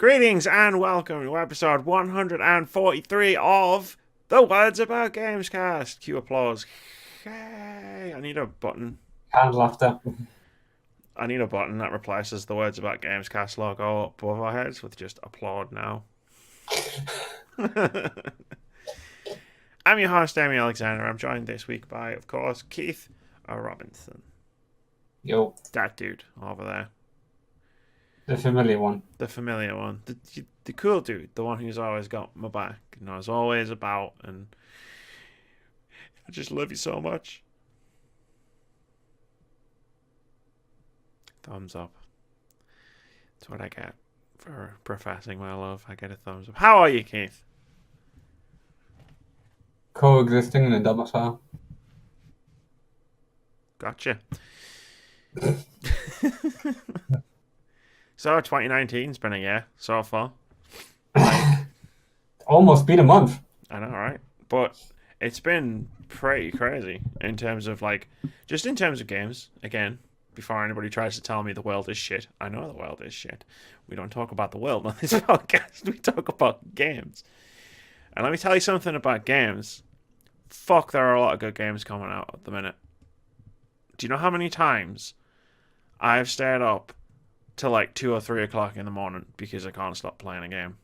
Greetings and welcome to episode 143 of The Words About Gamescast. Cue applause. Hey, I need a button. Canned laughter. I need a button that replaces the Words About Gamescast logo above our heads with just applaud now. I'm your host, Amy Alexander. I'm joined this week by, of course, Keith Robinson. Yo, That dude over there. the familiar one. The familiar one. The cool dude. The one who's always got my back. And knows always about. And I just love you so much. Thumbs up. That's what I get for professing my love. I get a thumbs up. How are you, Keith? Coexisting in a domicile. Gotcha. So 2019's been a year so far. Almost been a month. I know, right? But it's been pretty crazy in terms of just in terms of games. Again, before anybody tries to tell me the world is shit, I know the world is shit. We don't talk about the world on this podcast. We talk about games. And let me tell you something about games. Fuck, there are a lot of good games coming out at the minute. Do you know how many times I've stayed up till 2 or 3 o'clock in the morning because I can't stop playing a game?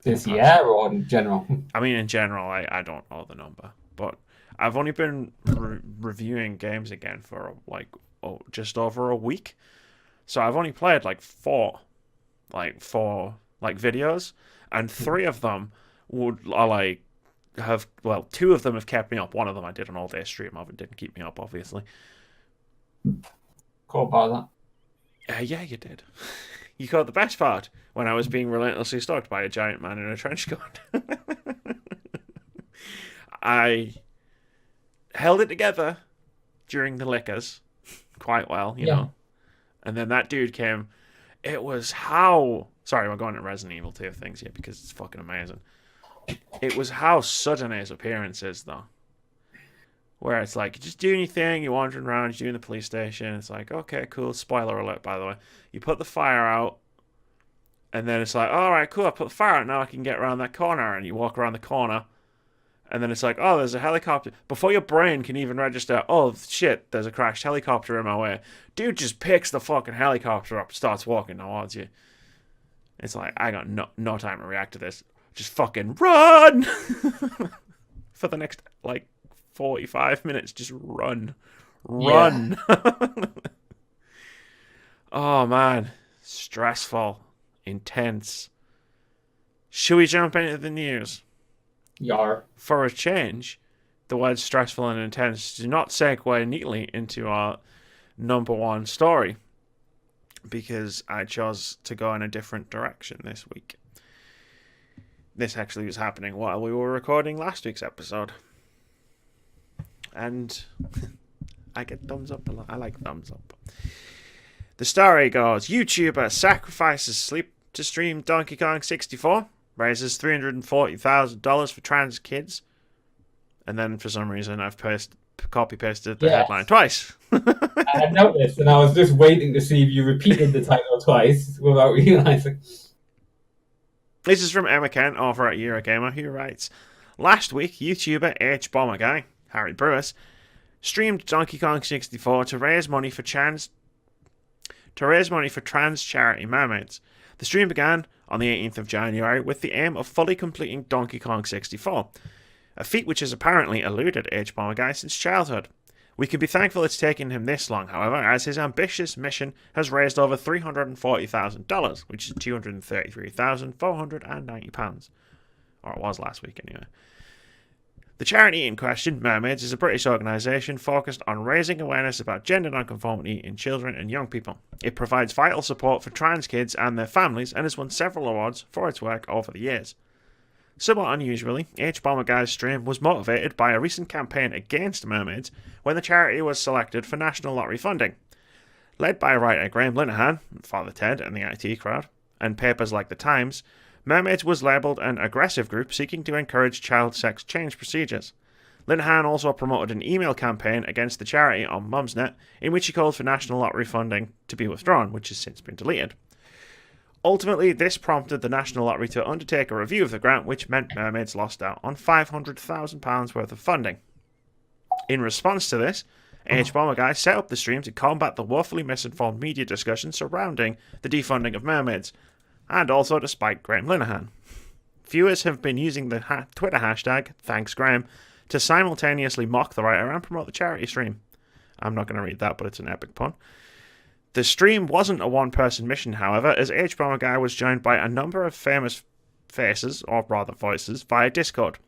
This year or in general? I mean, in general, I don't know the number, but I've only been reviewing games again for just over a week, so I've only played four videos, and 3 of them two of them have kept me up. One of them I did an all-day stream of. It didn't keep me up, obviously. Cool about that. Yeah, you did. You caught the best part when I was being relentlessly stalked by a giant man in a trench coat. I held it together during the liquors quite well, you know. And then that dude came. It was how... Sorry, we're going to Resident Evil 2 things here because it's fucking amazing. It was how sudden his appearance is, though. Where it's you just doing your thing, you're wandering around, you're doing the police station. It's okay, cool. Spoiler alert, by the way. You put the fire out, and then it's alright, cool, I put the fire out, now I can get around that corner. And you walk around the corner, and then it's oh, there's a helicopter. Before your brain can even register, oh, shit, there's a crashed helicopter in my way. Dude just picks the fucking helicopter up, starts walking towards you. It's I got no time to react to this. Just fucking run! For the next, 45 minutes, just run. Run! Yeah. Oh, man. Stressful. Intense. Should we jump into the news? Yar. For a change, the words stressful and intense do not segue neatly into our number one story, because I chose to go in a different direction this week. This actually was happening while we were recording last week's episode. And I get thumbs up a lot. I like thumbs up. The story goes, YouTuber sacrifices sleep to stream Donkey Kong 64, raises $340,000 for trans kids. And then for some reason I've copy-pasted the headline twice. I had noticed, and I was just waiting to see if you repeated the title twice without realizing. This is from Emma Kent over at Eurogamer, who writes, last week, YouTuber H-Bomber Guy, Harry Brewis, streamed Donkey Kong 64 to raise money for trans charity Mermaids. The stream began on the 18th of January with the aim of fully completing Donkey Kong 64, a feat which has apparently eluded H-Bomber Guy since childhood. We can be thankful it's taken him this long, however, as his ambitious mission has raised over $340,000, which is £233,490. Or it was last week, anyway. The charity in question, Mermaids, is a British organisation focused on raising awareness about gender nonconformity in children and young people. It provides vital support for trans kids and their families and has won several awards for its work over the years. Somewhat unusually, H-Bomber Guy's stream was motivated by a recent campaign against Mermaids when the charity was selected for National Lottery funding. Led by writer Graham Linehan, Father Ted and the IT crowd, and papers like The Times, Mermaids was labelled an aggressive group seeking to encourage child sex change procedures. Linehan also promoted an email campaign against the charity on Mumsnet in which he called for National Lottery funding to be withdrawn, which has since been deleted. Ultimately, this prompted the National Lottery to undertake a review of the grant, which meant Mermaids lost out on £500,000 worth of funding. In response to this, Bomber Guy set up the stream to combat the woefully misinformed media discussion surrounding the defunding of Mermaids, and also to spite Graham Linehan. Viewers have been using the Twitter hashtag #ThanksGraham to simultaneously mock the writer and promote the charity stream. I'm not going to read that, but it's an epic pun. The stream wasn't a one-person mission, however, as Bomber Guy was joined by a number of famous faces, or rather voices, via Discord.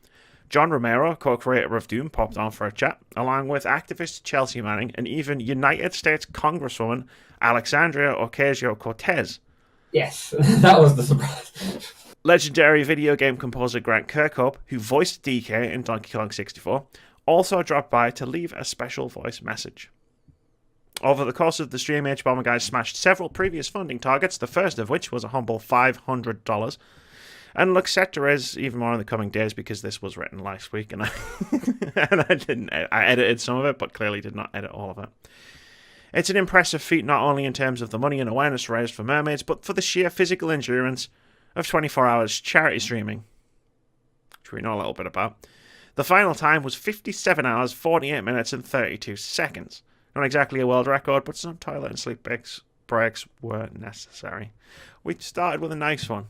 John Romero, co-creator of Doom, popped on for a chat, along with activist Chelsea Manning and even United States Congresswoman Alexandria Ocasio-Cortez. Yes, that was the surprise. Legendary video game composer Grant Kirkhope, who voiced DK in Donkey Kong 64, also dropped by to leave a special voice message. Over the course of the stream, Bomber Guy smashed several previous funding targets, the first of which was a humble $500, and looks set to raise even more in the coming days because this was written last week, and I edited some of it, but clearly did not edit all of it. It's an impressive feat not only in terms of the money and awareness raised for Mermaids, but for the sheer physical endurance of 24 hours charity streaming, which we know a little bit about. The final time was 57 hours, 48 minutes, and 32 seconds. Not exactly a world record, but some toilet and sleep breaks were necessary. We started with a nice one.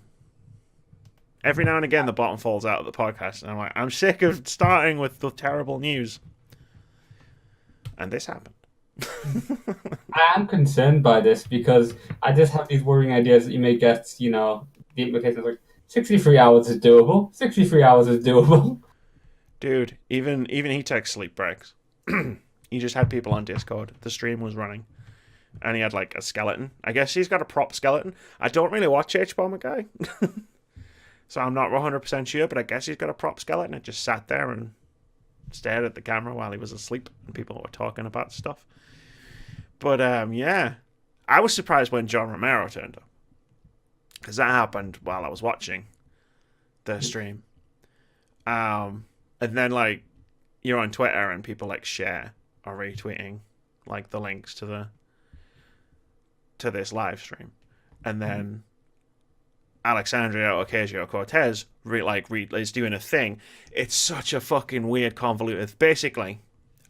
Every now and again, the bottom falls out of the podcast, and I'm like, I'm sick of starting with the terrible news. And this happened. I am concerned by this because I just have these worrying ideas that you may get, the implications like 63 hours is doable. 63 hours is doable. Dude, even he takes sleep breaks. He just had people on Discord. The stream was running. And he had like a skeleton. I guess he's got a prop skeleton. I don't really watch Bomber Guy. So I'm not 100% sure, but I guess he's got a prop skeleton. It just sat there and stared at the camera while he was asleep and people were talking about stuff. But yeah, I was surprised when John Romero turned up. Because that happened while I was watching the stream. And then like you're on Twitter and people like share or retweeting like the links to this live stream. And then Alexandria Ocasio-Cortez is doing a thing. It's such a fucking weird, convoluted. Basically,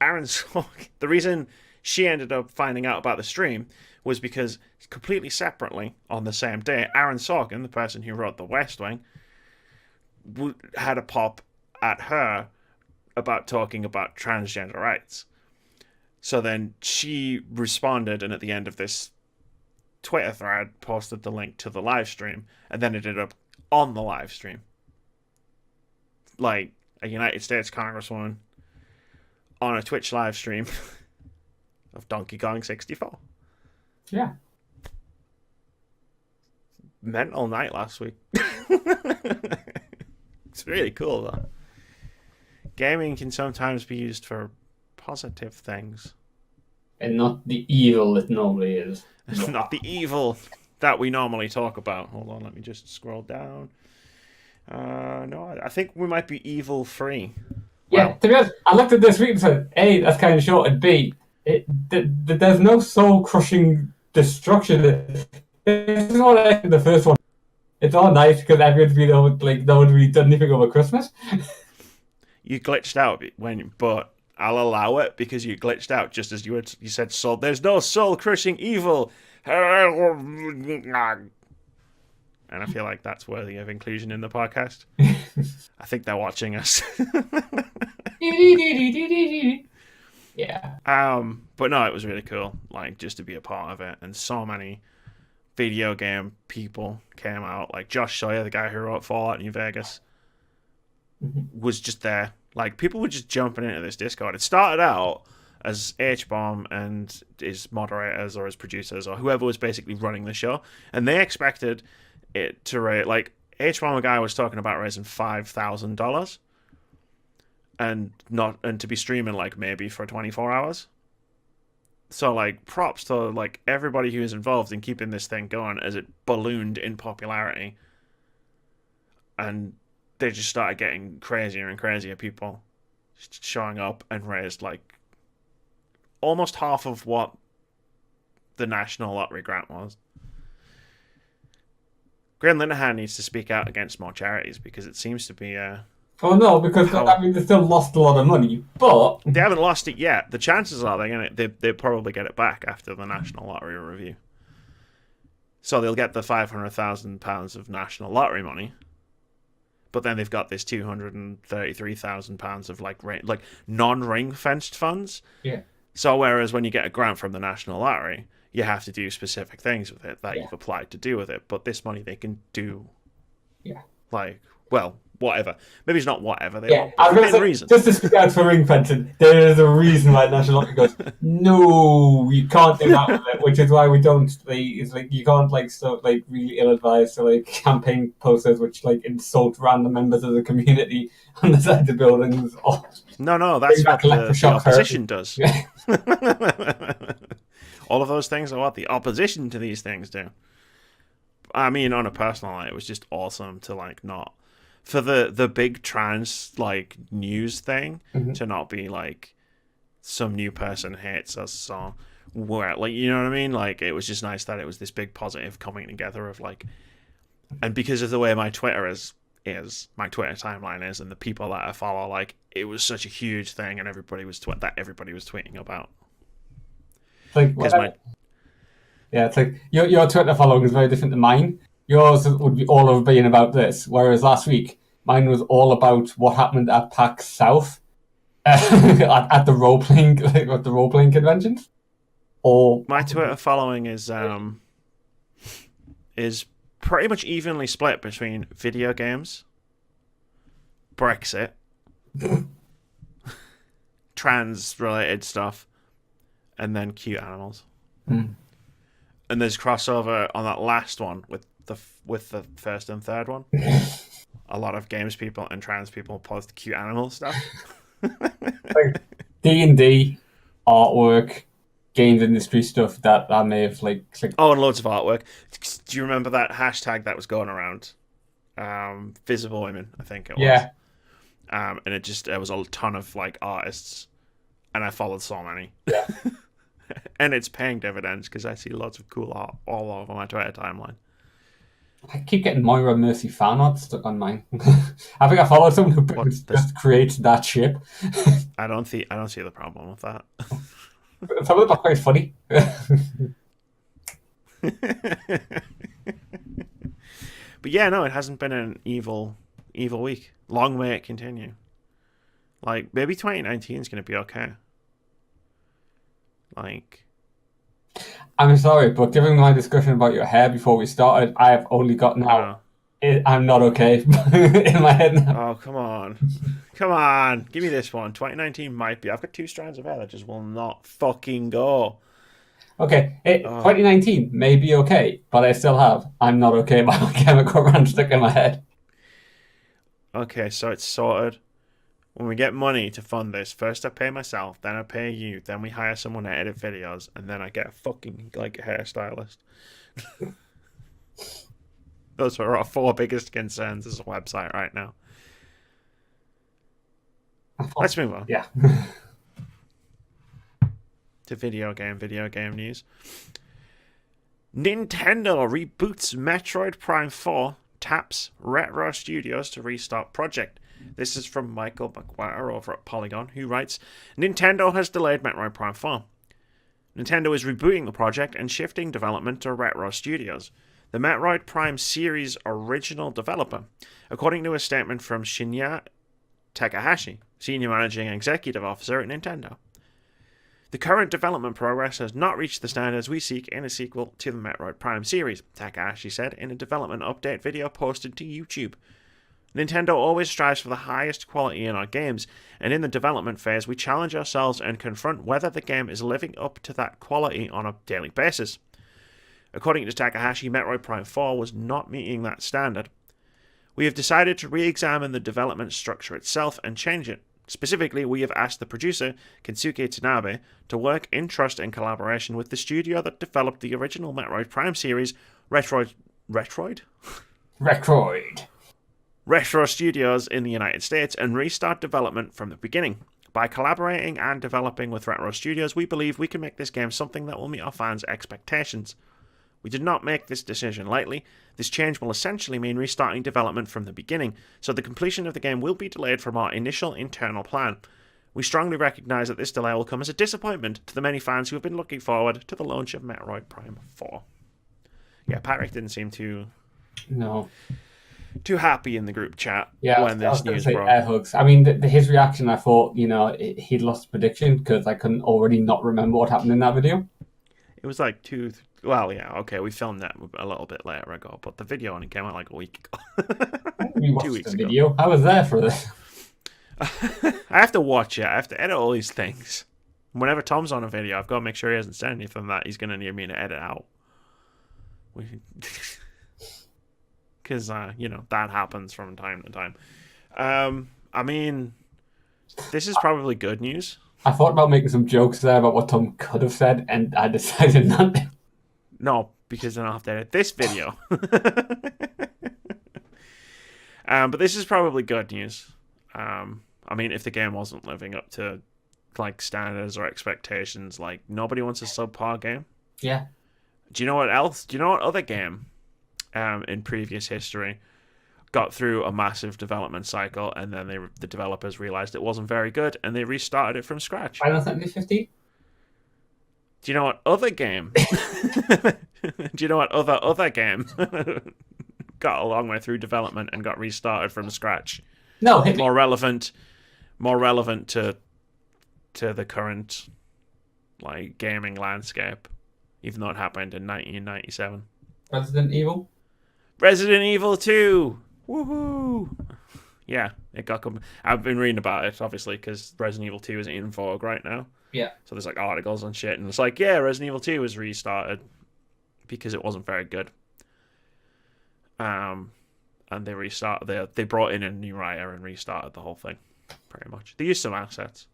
Aaron Sorkin, the reason she ended up finding out about the stream was because completely separately on the same day, Aaron Sorkin, the person who wrote The West Wing, had a pop at her about talking about transgender rights. So then she responded, and at the end of this Twitter thread posted the link to the live stream, and then it ended up on the live stream. Like a United States Congresswoman on a Twitch live stream of Donkey Kong 64. Yeah. Mental night last week. It's really cool though. Gaming can sometimes be used for positive things. And not the evil it normally is. Not the evil that we normally talk about. Hold on, let me just scroll down. No, I think we might be evil free. Yeah, to be honest, I looked at this week and said, A, that's kind of short, and B, there's no soul-crushing destruction. It's not like the first one. It's all nice because everyone's been over, like, no one really done anything over Christmas. You glitched out but I'll allow it because you glitched out just as you said soul. There's no soul-crushing evil. And I feel like that's worthy of inclusion in the podcast. I think they're watching us. Yeah. But no, it was really cool. Like, just to be a part of it. And so many video game people came out. Like, Josh Sawyer, the guy who wrote Fallout New Vegas, was just there. Like, people were just jumping into this Discord. It started out as H-Bomb and his moderators or his producers or whoever was basically running the show. And they expected it to rate, like, H-Bomb guy was talking about raising $5,000 and to be streaming, like, maybe for 24 hours. So, like, props to, like, everybody who is involved in keeping this thing going as it ballooned in popularity. And they just started getting crazier and crazier people showing up and raised, like, almost half of what the National Lottery grant was. Graham Linehan needs to speak out against more charities because it seems to be Oh no, because they still lost a lot of money, but they haven't lost it yet. The chances are they probably get it back after the National Lottery review. So they'll get the £500,000 of National Lottery money, but then they've got this £233,000 of like non-ring fenced funds. Yeah. So whereas when you get a grant from the National Lottery, you have to do specific things with it that you've applied to do with it. But this money they can do. Yeah. Whatever. Maybe it's not whatever. Reason. Just to speak out for ring fencing, there is a reason why National Lottery goes, no, you can't do that with it, which is why we don't. It's like you can't really ill-advised campaign posters which insult random members of the community on the side of buildings. No, that's what the opposition does. Yeah. All of those things are what the opposition to these things do. I mean, on a personal level, it was just awesome to not. For the big trans news thing to not be some new person hates us song, where you know what I mean? It was just nice that it was this big positive coming together of and because of the way my Twitter is my Twitter timeline is, and the people that I follow, it was such a huge thing, and everybody was tweeting about. It's like your Twitter following is very different to mine. Yours would be all over being about this, whereas last week mine was all about what happened at PAX South at the role playing conventions. Or my Twitter following is pretty much evenly split between video games, Brexit, trans related stuff, and then cute animals. And there's crossover on that last one with the first and third one. A lot of games people and trans people post cute animal stuff. D&D, artwork, games industry stuff that I may have clicked. Oh, and loads of artwork. Do you remember that hashtag that was going around? Visible Women, I think it was. Yeah. And it was a ton of artists, and I followed so many. Yeah. And it's paying dividends because I see lots of cool art all over my Twitter timeline. I keep getting Moira Mercy fan art stuck on mine. I think I followed someone who just creates that ship. I don't see the problem with that. Some of them are quite funny. But yeah, no, it hasn't been an evil week. Long may it continue. Maybe 2019 is going to be okay. I'm sorry, but given my discussion about your hair before we started, I have only got now. I'm not okay in my head now. Oh, come on, give me this one. 2019 might be. I've got 2 strands of hair that just will not fucking go. Okay, 2019 may be okay, but I still have I'm not okay my chemical run stuck in my head. Okay, so it's sorted. When we get money to fund this, first I pay myself, then I pay you, then we hire someone to edit videos, and then I get a fucking hairstylist. Those are our 4 biggest concerns as a website right now. Let's move on. Yeah. To video game news. Nintendo reboots Metroid Prime 4, taps Retro Studios to restart project. This is from Michael McGuire over at Polygon, who writes, Nintendo has delayed Metroid Prime 4. Nintendo is rebooting the project and shifting development to Retro Studios, the Metroid Prime series original developer, according to a statement from Shinya Takahashi, Senior Managing Executive Officer at Nintendo. The current development progress has not reached the standards we seek in a sequel to the Metroid Prime series, Takahashi said in a development update video posted to YouTube. Nintendo always strives for the highest quality in our games, and in the development phase we challenge ourselves and confront whether the game is living up to that quality on a daily basis. According to Takahashi, Metroid Prime 4 was not meeting that standard. We have decided to re-examine the development structure itself and change it. Specifically, we have asked the producer, Kensuke Tanabe, to work in trust and collaboration with the studio that developed the original Metroid Prime series, Retro Studios in the United States, and restart development from the beginning. By collaborating and developing with Retro Studios, we believe we can make this game something that will meet our fans' expectations. We did not make this decision lightly. This change will essentially mean restarting development from the beginning, so the completion of the game will be delayed from our initial internal plan. We strongly recognise that this delay will come as a disappointment to the many fans who have been looking forward to the launch of Metroid Prime 4. Yeah, Patrick didn't seem too happy in the group chat when this news broke. Air hugs. I mean, his reaction, I thought, he'd lost prediction because I couldn't already not remember what happened in that video. It was like we filmed that a little bit later ago, but the video only came out like a week ago. You watched 2 weeks the video ago. I was there for this. I have to watch it. I have to edit all these things. Whenever Tom's on a video, I've got to make sure he hasn't said anything that he's going to need me to edit out. Because, that happens from time to time. I mean, this is probably good news. I thought about making some jokes there about what Tom could have said, and I decided not to. No, because then I'll have to edit this video. But this is probably good news. I mean, if the game wasn't living up to standards or expectations, nobody wants a subpar game. Yeah. Do you know what else? Do you know what other game in previous history got through a massive development cycle and then the developers realized it wasn't very good and they restarted it from scratch? Final Fantasy 15? Do you know what other game? Do you know what other game got a long way through development and got restarted from scratch? No, hit me. More relevant to the current gaming landscape, even though it happened in 1997. Resident Evil 2. Woohoo! Yeah, it got. I've been reading about it, obviously, because Resident Evil 2 is in vogue right now. Yeah. So there's articles and shit, and it's Resident Evil 2 was restarted because it wasn't very good. And they restarted. They brought in a new writer and restarted the whole thing, pretty much. They used some assets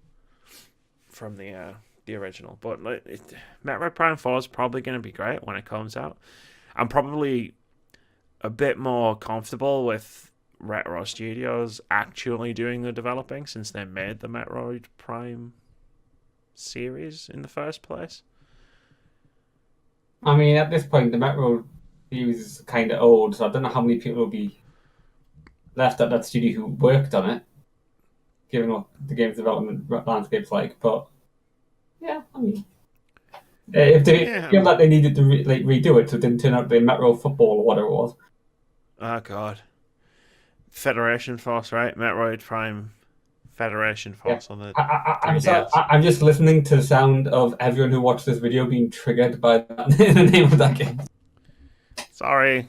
from the original, but Metroid Prime 4 is probably going to be great when it comes out. I'm probably a bit more comfortable with Retro Studios actually doing the developing since they made the Metroid Prime series in the first place. I mean, at this point, the Metroid series is kind of old, so I don't know how many people will be left at that studio who worked on it, given what the game's development landscape's like. But yeah, I mean, if they feel like they needed to redo it, so it didn't turn out the Metro Football or whatever it was. Oh god, Federation Force, right? Metroid Prime Federation Force on the. I'm just listening to the sound of everyone who watched this video being triggered by the name of that game. Sorry.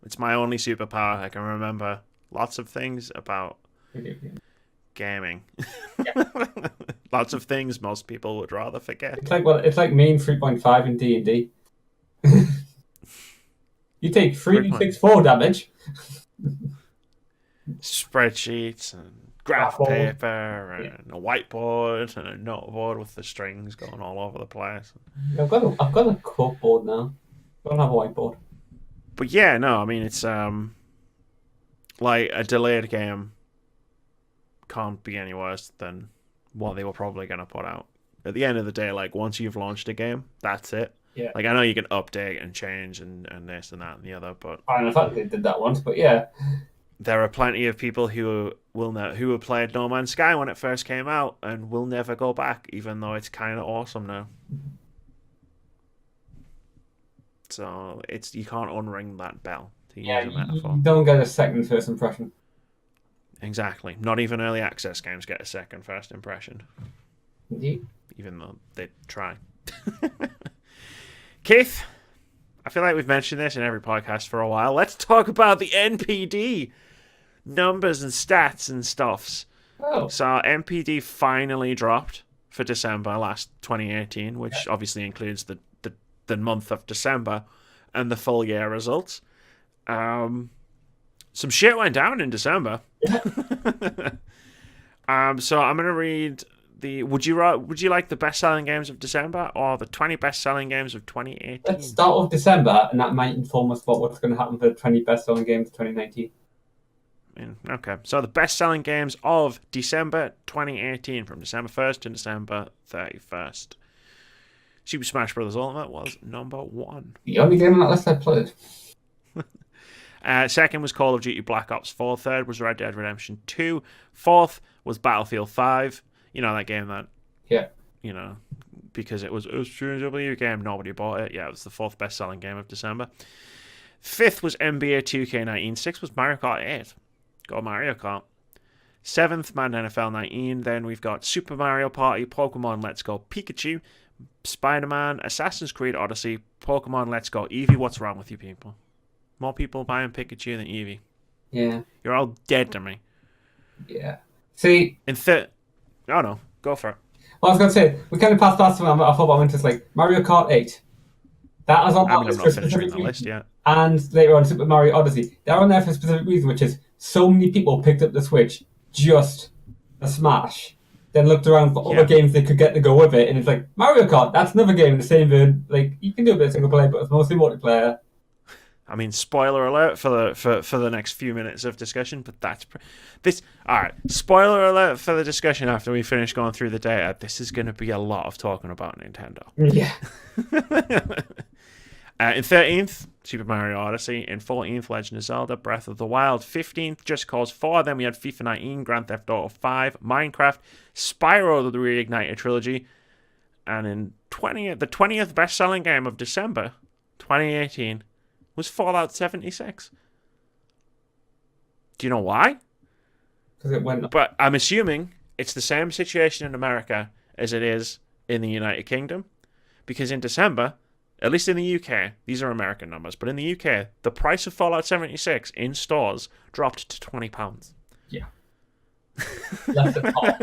It's my only superpower. I can remember lots of things about gaming. Yeah. Lots of things most people would rather forget. It's like main 3.5 in D&D. You take 3d6 damage. Spreadsheets and graph paper and a whiteboard and a noteboard with the strings going all over the place. I've got a corkboard now. I don't have a whiteboard. But yeah, no, I mean, it's like a delayed game can't be any worse than what they were probably going to put out. At the end of the day, once you've launched a game, that's it. Yeah. I know you can update and change and this and that and the other, but I don't know if they did that once, but yeah. There are plenty of people who have played No Man's Sky when it first came out and will never go back, even though it's kind of awesome now. So you can't unring that bell, to use a metaphor. You don't get a second first impression. Exactly. Not even early access games get a second first impression. Indeed. Even though they try. Keith, I feel like we've mentioned this in every podcast for a while. Let's talk about the NPD numbers and stats and stuffs. Oh. So NPD finally dropped for December last 2018, which obviously includes the month of December and the full year results. Some shit went down in December. So I'm gonna read the. Would you like the best selling games of December or the 20 best selling games of 2018? Let's start with December, and that might inform us about what's going to happen for the 20 best selling games of 2019. Okay, so the best selling games of December 2018, from December 1st to December 31st. Super Smash Bros. Ultimate was number 1. The only game on that list I played. Second was Call of Duty Black Ops 4. Third was Red Dead Redemption 2. Fourth was Battlefield 5. You know, that game that, you know, because it was a video game, nobody bought it. Yeah, it was the 4th best-selling game of December. Fifth was NBA 2K19. Sixth was Mario Kart 8. Go Mario Kart. 7th, Madden NFL 19. Then we've got Super Mario Party, Pokemon Let's Go Pikachu, Spider-Man, Assassin's Creed Odyssey, Pokemon Let's Go Eevee. What's wrong with you people? More people buying Pikachu than Eevee. Yeah. You're all dead to me. Yeah. See... Oh no, go for it. Well, I was going to say, we kind of passed past them. I thought I went to like Mario Kart 8. That was on that list for a specific reason. List yet. And later on, Super Mario Odyssey. They're on there for a specific reason, which is so many people picked up the Switch just a Smash, then looked around for other games they could get to go with it, and it's like, Mario Kart, that's another game in the same vein. Like, you can do a bit of single player, but it's mostly multiplayer. I mean, spoiler alert for the next few minutes of discussion, but all right. Spoiler alert for the discussion after we finish going through the data. This is going to be a lot of talking about Nintendo. Yeah. In 13th, Super Mario Odyssey. In 14th, Legend of Zelda: Breath of the Wild. 15th, Just Cause 4. Then we had FIFA 19, Grand Theft Auto 5, Minecraft, Spyro the Reignited Trilogy, and in the 20th best-selling game of December 2018. Was Fallout 76. Do you know why? Because it went up. But I'm assuming it's the same situation in America as it is in the United Kingdom. Because in December, at least in the UK, these are American numbers, but in the UK, the price of Fallout 76 in stores dropped to £20. Yeah. That's the top.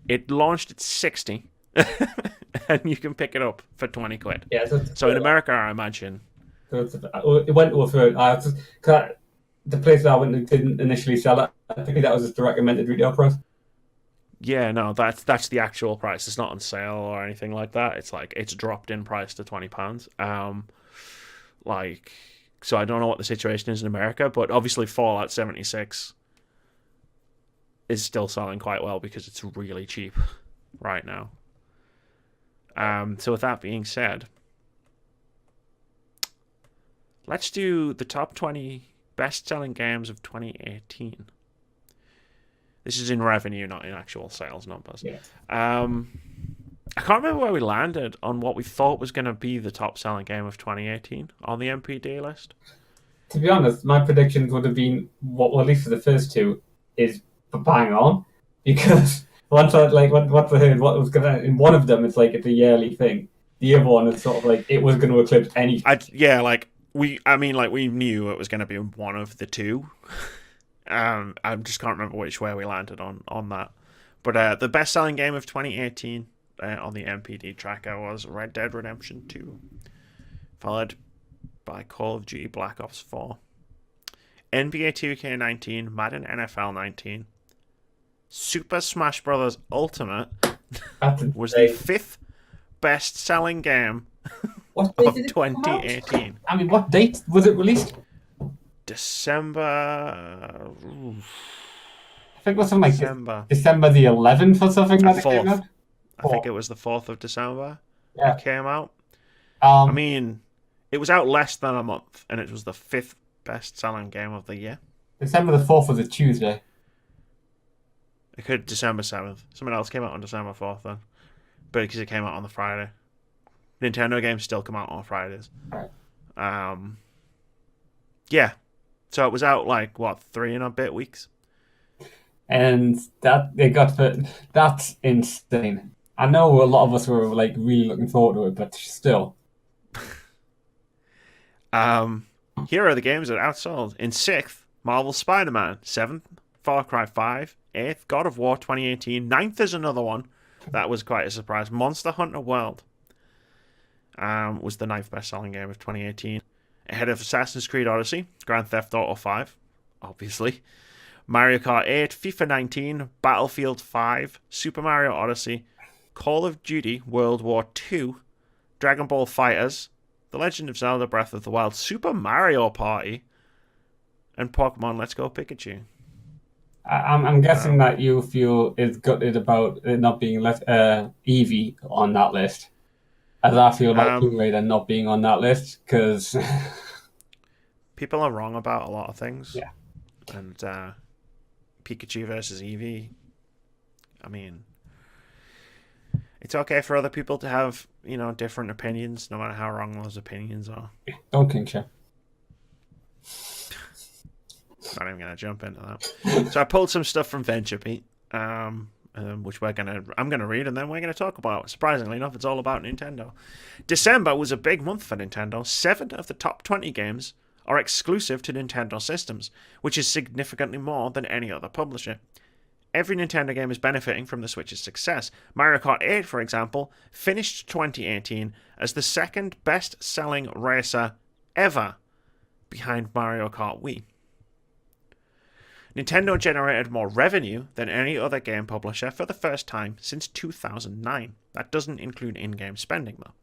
It launched at 60 and you can pick it up for 20 quid. Yeah, so in America, I imagine... It went over. The place that I went to didn't initially sell it. I think that was just the recommended retail price. Yeah, no, that's the actual price. It's not on sale or anything like that. It's like it's dropped in price to £20. So I don't know what the situation is in America, but obviously Fallout 76 is still selling quite well because it's really cheap right now. So with that being said, let's do the top 20 best-selling games of 2018. This is in revenue, not in actual sales numbers. Yeah. I can't remember where we landed on what we thought was going to be the top-selling game of 2018 on the NPD list. To be honest, my predictions would have been, at least for the first two, is bang on. Because once I heard what was going to... In one of them, it's like it's a yearly thing. The other one is sort of like it was going to eclipse anything. We knew it was going to be one of the two. I just can't remember where we landed on that. But the best-selling game of 2018 on the NPD tracker was Red Dead Redemption 2, followed by Call of Duty Black Ops 4, NBA 2K19, Madden NFL 19, Super Smash Bros. Ultimate was the 5th best-selling game of 2018. I mean, what date was it released? December. I think it was something like December the 11th or something. That 4th. It came out. I think it was the 4th of December. Yeah. It came out. I mean, it was out less than a month, and it was the 5th best-selling game of the year. December the 4th was a Tuesday. It could December 7th. Something else came out on December 4th then, but because it came out on the Friday. Nintendo games still come out on Fridays. Right. Yeah. So it was out 3 and a bit weeks. And that's insane. I know a lot of us were really looking forward to it, but still. Here are the games that outsold. In 6th, Marvel Spider-Man. 7th, Far Cry 5. 8th, God of War 2018. 9th is another one. That was quite a surprise. Monster Hunter World was the 9th best-selling game of 2018. Ahead of Assassin's Creed Odyssey, Grand Theft Auto 5, obviously, Mario Kart 8, FIFA 19, Battlefield 5, Super Mario Odyssey, Call of Duty World War 2, Dragon Ball FighterZ, The Legend of Zelda: Breath of the Wild, Super Mario Party, and Pokemon Let's Go Pikachu. I'm guessing that you feel is gutted about it not being Eevee on that list. as I feel about Tomb Raider not being on that list, because people are wrong about a lot of things. Yeah. And Pikachu versus Eevee, I mean, it's okay for other people to have, different opinions, no matter how wrong those opinions are. Don't king shame. Not even gonna jump into that. So I pulled some stuff from VentureBeat, which I'm gonna read, and then we're gonna talk about. Surprisingly enough, it's all about Nintendo. December was a big month for Nintendo. 7 of the top 20 games are exclusive to Nintendo systems, which is significantly more than any other publisher. Every Nintendo game is benefiting from the Switch's success. Mario Kart 8, for example, finished 2018 as the second best-selling racer ever, behind Mario Kart Wii. Nintendo generated more revenue than any other game publisher for the first time since 2009. That doesn't include in-game spending, though.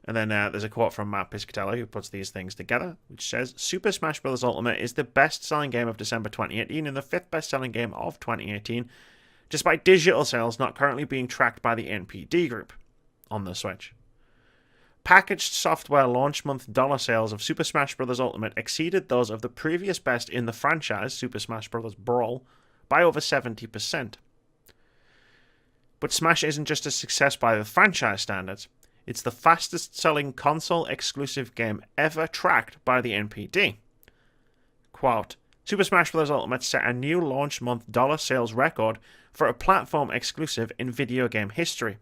And then there's a quote from Matt Piscatelli, who puts these things together, which says, Super Smash Bros. Ultimate is the best-selling game of December 2018 and the 5th best-selling game of 2018, despite digital sales not currently being tracked by the NPD group on the Switch. Packaged software launch month dollar sales of Super Smash Bros. Ultimate exceeded those of the previous best in the franchise, Super Smash Bros. Brawl, by over 70%. But Smash isn't just a success by the franchise standards. It's the fastest-selling console-exclusive game ever tracked by the NPD. Quote, Super Smash Bros. Ultimate set a new launch month dollar sales record for a platform exclusive in video game history.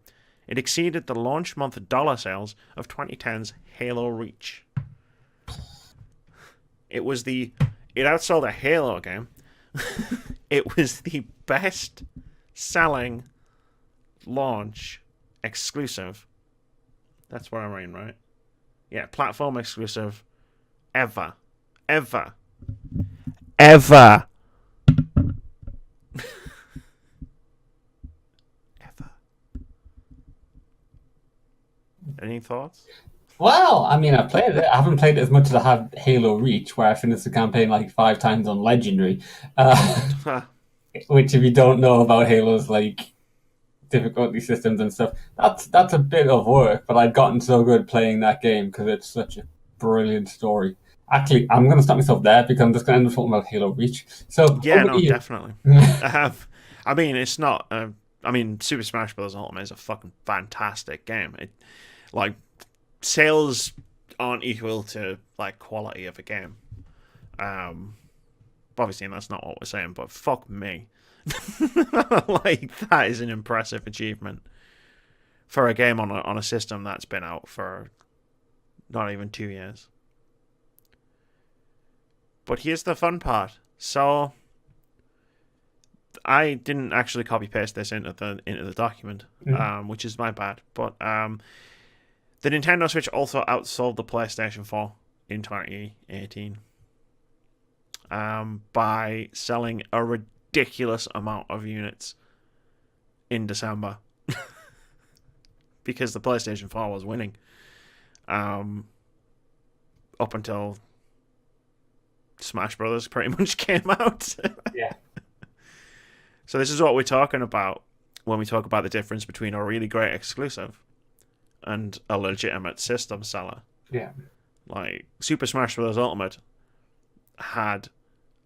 It exceeded the launch month dollar sales of 2010's Halo Reach. It outsold a Halo game. It was the best-selling launch exclusive. That's what I mean, right? Yeah, platform exclusive ever. Ever. Ever. Ever. Any thoughts? Well, I mean, I've played it. I haven't played it as much as I have Halo Reach, where I finished the campaign like 5 times on Legendary. Which, if you don't know about Halo's like difficulty systems and stuff, that's a bit of work. But I'd gotten so good playing that game because it's such a brilliant story. Actually, I'm going to stop myself there because I'm just going to end up talking about Halo Reach. So yeah, no, definitely. I mean, it's not. Super Smash Bros. Ultimate is a fucking fantastic game. Sales aren't equal to quality of a game. Obviously, and that's not what we're saying. But fuck me, that is an impressive achievement for a game on a system that's been out for not even 2 years. But here's the fun part. So I didn't actually copy paste this into the document, which is my bad. But the Nintendo Switch also outsold the PlayStation 4 in 2018 by selling a ridiculous amount of units in December because the PlayStation 4 was winning up until Smash Brothers pretty much came out. Yeah. So this is what we're talking about when we talk about the difference between a really great exclusive and a legitimate system seller. Yeah. Super Smash Bros. Ultimate had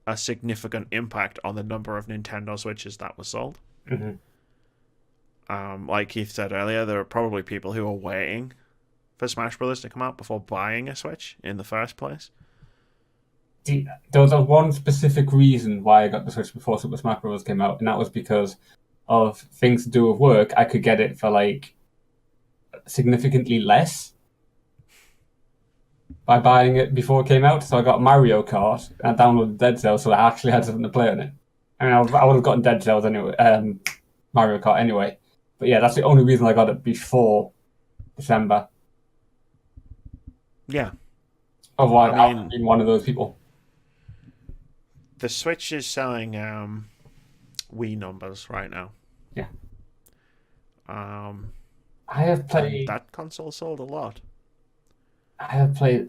a significant impact on the number of Nintendo Switches that were sold. Mm-hmm. Like Keith said earlier, there are probably people who are waiting for Smash Bros. To come out before buying a Switch in the first place. There was one specific reason why I got the Switch before Super Smash Bros. Came out, and that was because of things to do with work. I could get it for significantly less by buying it before it came out. So I got Mario Kart and I downloaded Dead Cells, so I actually had something to play on it. I mean, I would have gotten Dead Cells anyway, Mario Kart anyway. But yeah, that's the only reason I got it before December. Yeah. Otherwise, I would have been one of those people. The Switch is selling Wii numbers right now. Yeah. I have played... That console sold a lot. I have played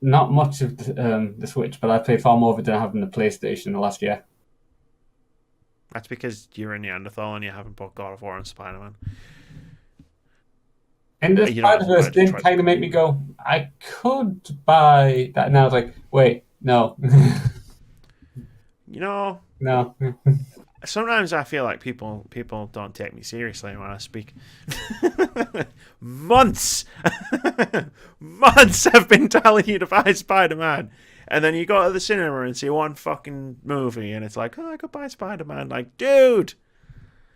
not much of the Switch, but I've played far more of it than I have in the PlayStation in the last year. That's because you're a Neanderthal and you haven't bought God of War and Spider-Man. And the You don't have to buy Spider-Verse did Detroit. kind of make me go, I could buy that. And I was like, wait, no. You know, No. sometimes I feel like people don't take me seriously when I speak. Months, months I've been telling you to buy Spider-Man, and then you go to the cinema and see one fucking movie, and it's like, oh, I could buy Spider-Man. Like, dude,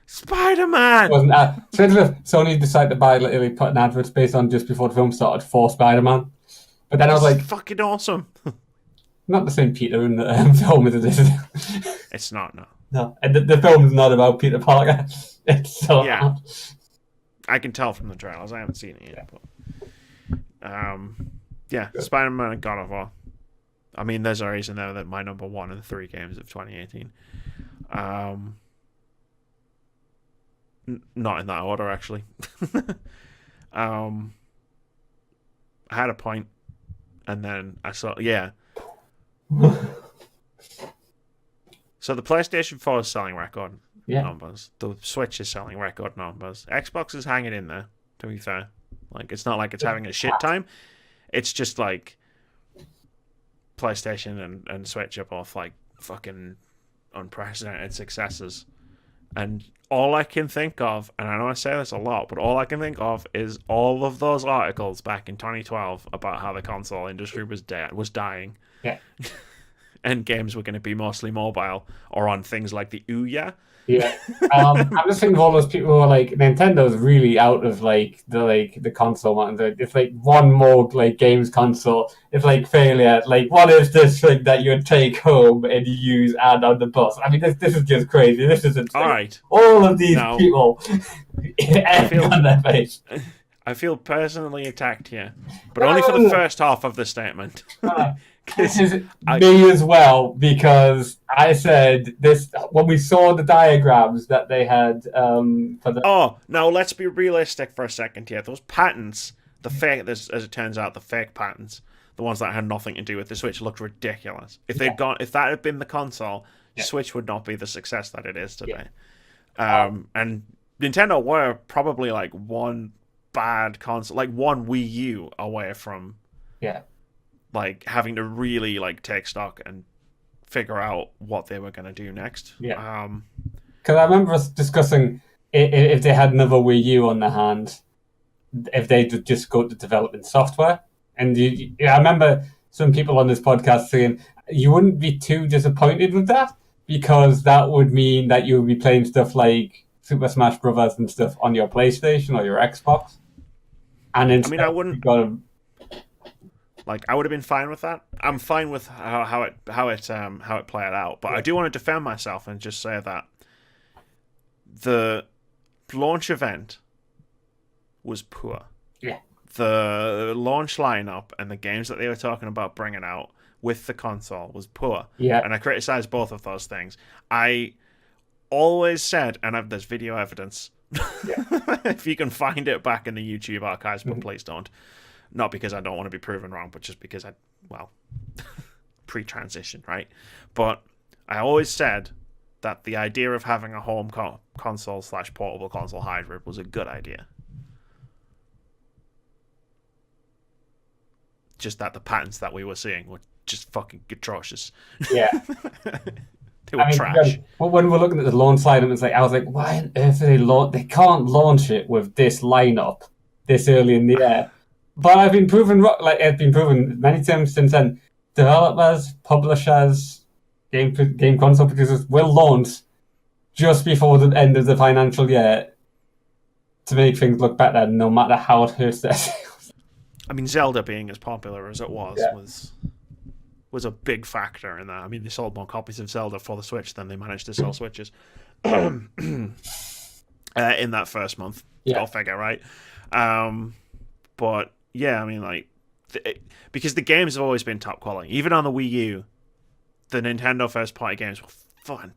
Spider-Man. Wasn't so Sony decided to buy literally put an advert space on just before the film started for Spider-Man. But then I was like, fucking awesome. not the same Peter in the film as it is. It's not, no. No, and the film is not about Peter Parker. It's so Yeah. I can tell from the trailers. I haven't seen it yet, but yeah, Spider-Man and God of War. I mean, there's a reason though that my number 1 in the 3 games of 2018. Not in that order, actually. I had a point, and then I saw, yeah. So the PlayStation 4 is selling record numbers. The Switch is selling record numbers. Xbox is hanging in there, to be fair. Like, it's not like it's having a shit time. It's just like PlayStation and Switch are both like fucking unprecedented successes. And all I can think of, and I know I say this a lot, but all I can think of is all of those articles back in 2012 about how the console industry was dying. Yeah. And games were going to be mostly mobile or on things like the Ouya. Yeah. I'm just thinking of all those people who are like, Nintendo's really out of the console market. It's like one more like games console. It's like failure. Like, what is this thing that you take home and use and on the bus? I mean, this is just crazy. This is insane. All right. All of these people on their face. I feel personally attacked here, but only for the first half of the statement. This is me as well, because I said this when we saw the diagrams that they had for the. Oh, now let's be realistic for a second here. Those patents, as it turns out, the fake patents, the ones that had nothing to do with the Switch, looked ridiculous. If that had been the console, Switch would not be the success that it is today. And Nintendo were probably like one bad console, like one Wii U away from like having to really like take stock and figure out what they were going to do next. Because I remember us discussing if they had another Wii U on their hand, if they would just go to development software. And I remember some people on this podcast saying you wouldn't be too disappointed with that, because that would mean that you would be playing stuff like Super Smash Brothers and stuff on your PlayStation or your Xbox. And instead, I wouldn't. Like, I would have been fine with that. I'm fine with how it played out, but I do want to defend myself and just say that the launch event was poor. Yeah. The launch lineup and the games that they were talking about bringing out with the console was poor. Yeah. And I criticized both of those things. I always said, and there's video evidence. If you can find it back in the YouTube archives, but please don't. Not because I don't want to be proven wrong, but just because pre-transition, right? But I always said that the idea of having a home console / portable console hybrid was a good idea. Just that the patents that we were seeing were just fucking atrocious. Yeah. They were trash. When we're looking at the launch lineup, I was like, why on earth are they can't launch it with this lineup this early in the year. But it's been proven many times since then. Developers, publishers, game console producers will launch just before the end of the financial year to make things look better, no matter how it hurts their sales. I mean, Zelda being as popular as it was a big factor in that. I mean, they sold more copies of Zelda for the Switch than they managed to sell Switches in that first month. Yeah. Go figure, right? But yeah, I mean, like, because the games have always been top quality. Even on the Wii U, the Nintendo first-party games were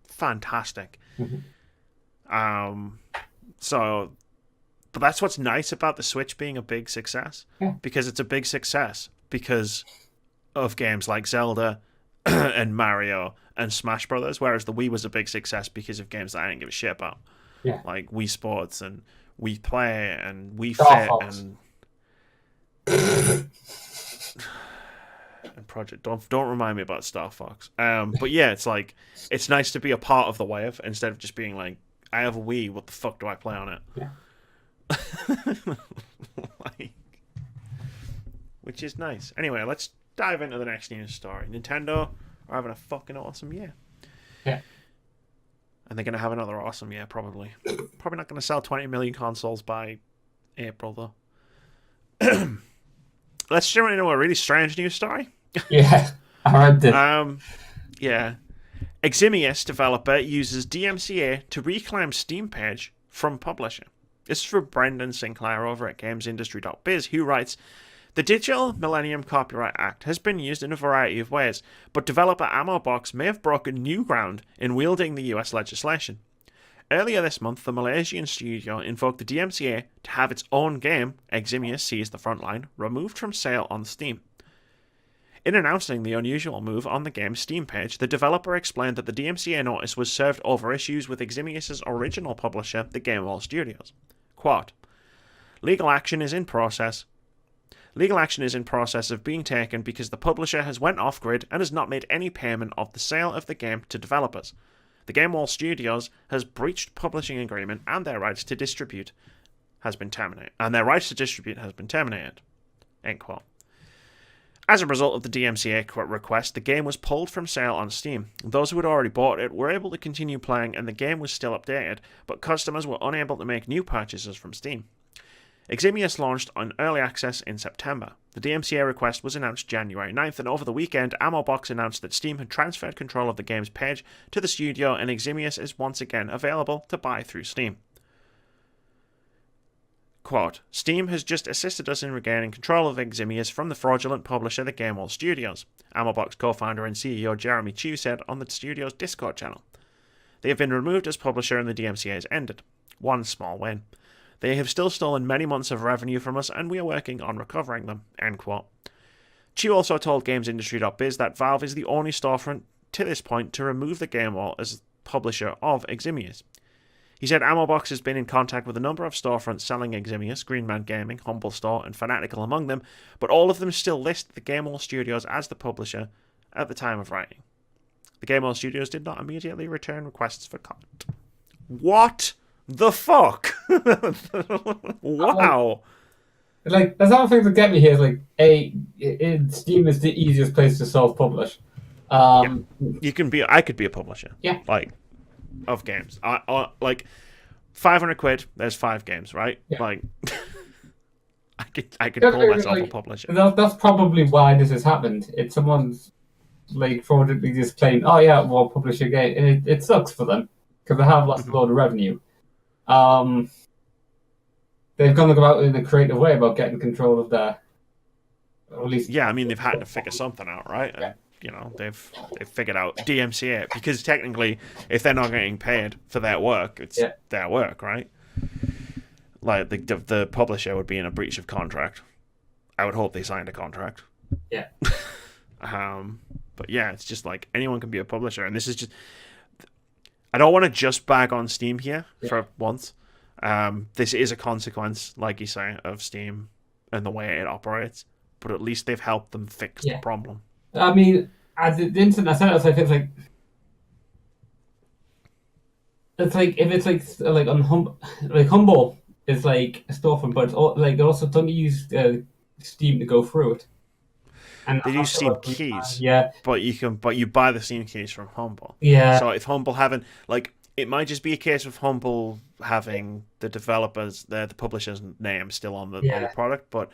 fantastic. Mm-hmm. But that's what's nice about the Switch being a big success. Yeah. Because it's a big success because of games like Zelda and Mario and Smash Brothers, whereas the Wii was a big success because of games that I didn't give a shit about. Yeah. Like Wii Sports and We Play and We Star Fit Fox. and Project. Don't remind me about Star Fox. But yeah, it's like it's nice to be a part of the wave instead of just being like, I have a Wii. What the fuck do I play on it? Yeah. Like, which is nice. Anyway, let's dive into the next news story. Nintendo are having a fucking awesome year. Yeah. And they're going to have another awesome year, probably. Probably not going to sell 20 million consoles by April, though. Let's jump into a really strange news story. Yeah, I read this. Yeah. Eximius developer uses DMCA to reclaim Steam page from publisher. This is from Brendan Sinclair over at GamesIndustry.biz, who writes, the Digital Millennium Copyright Act has been used in a variety of ways, but developer Ammobox may have broken new ground in wielding the US legislation. Earlier this month, the Malaysian studio invoked the DMCA to have its own game, Eximius Seize the Frontline, removed from sale on Steam. In announcing the unusual move on the game's Steam page, the developer explained that the DMCA notice was served over issues with Eximius' original publisher, the Gamewall Studios. Quote, Legal action is in process of being taken because the publisher has went off-grid and has not made any payment of the sale of the game to developers. The Gamewall Studios has breached publishing agreement and their rights to distribute has been terminated. End quote. As a result of the DMCA request, the game was pulled from sale on Steam. Those who had already bought it were able to continue playing and the game was still updated, but customers were unable to make new purchases from Steam. Eximius launched on early access in September. The DMCA request was announced January 9th, and over the weekend, Ammobox announced that Steam had transferred control of the game's page to the studio, and Eximius is once again available to buy through Steam. Quote, Steam has just assisted us in regaining control of Eximius from the fraudulent publisher, the Gamewall Studios, Ammobox co-founder and CEO Jeremy Chew said on the studio's Discord channel. They have been removed as publisher and the DMCA has ended. One small win. They have still stolen many months of revenue from us, and we are working on recovering them. End quote. Chew also told GamesIndustry.biz that Valve is the only storefront to this point to remove the Gamewall as publisher of Eximius. He said Ammobox has been in contact with a number of storefronts selling Eximius, Greenman Gaming, Humble Store, and Fanatical among them, but all of them still list the Gamewall Studios as the publisher at the time of writing. The Gamewall Studios did not immediately return requests for comment. What the fuck? Wow. Like, there's other things that get me here. Is like, Steam is the easiest place to self-publish. I could be a publisher. Yeah. Like, of games. Like, 500 quid, there's 5 games, right? Yeah. Like, I could call myself a publisher. That's probably why this has happened. It's someone's, like, fraudulently just claimed, oh yeah, we'll publish a game. And it sucks for them, because they have lost a lot of revenue. They've gone about it in a creative way about getting control of their, or at least. Yeah, I mean, they've had to figure something out, right? Yeah. And, you know, they've figured out DMCA, because technically, if they're not getting paid for their work, it's their work, right? Like, the publisher would be in a breach of contract. I would hope they signed a contract. Yeah. But yeah, it's just like anyone can be a publisher, and this is just. I don't want to just bag on Steam here for once. This is a consequence, like you say, of Steam and the way it operates. But at least they've helped them fix the problem. I mean, at the internet, I said it's like if it's like on Humble is like a storefront, but it's they also don't use Steam to go through it. And they use Steam keys, but you buy the Steam keys from Humble. Yeah. So if Humble haven't, like, it might just be a case of Humble having the developers, the publisher's name still on the product, but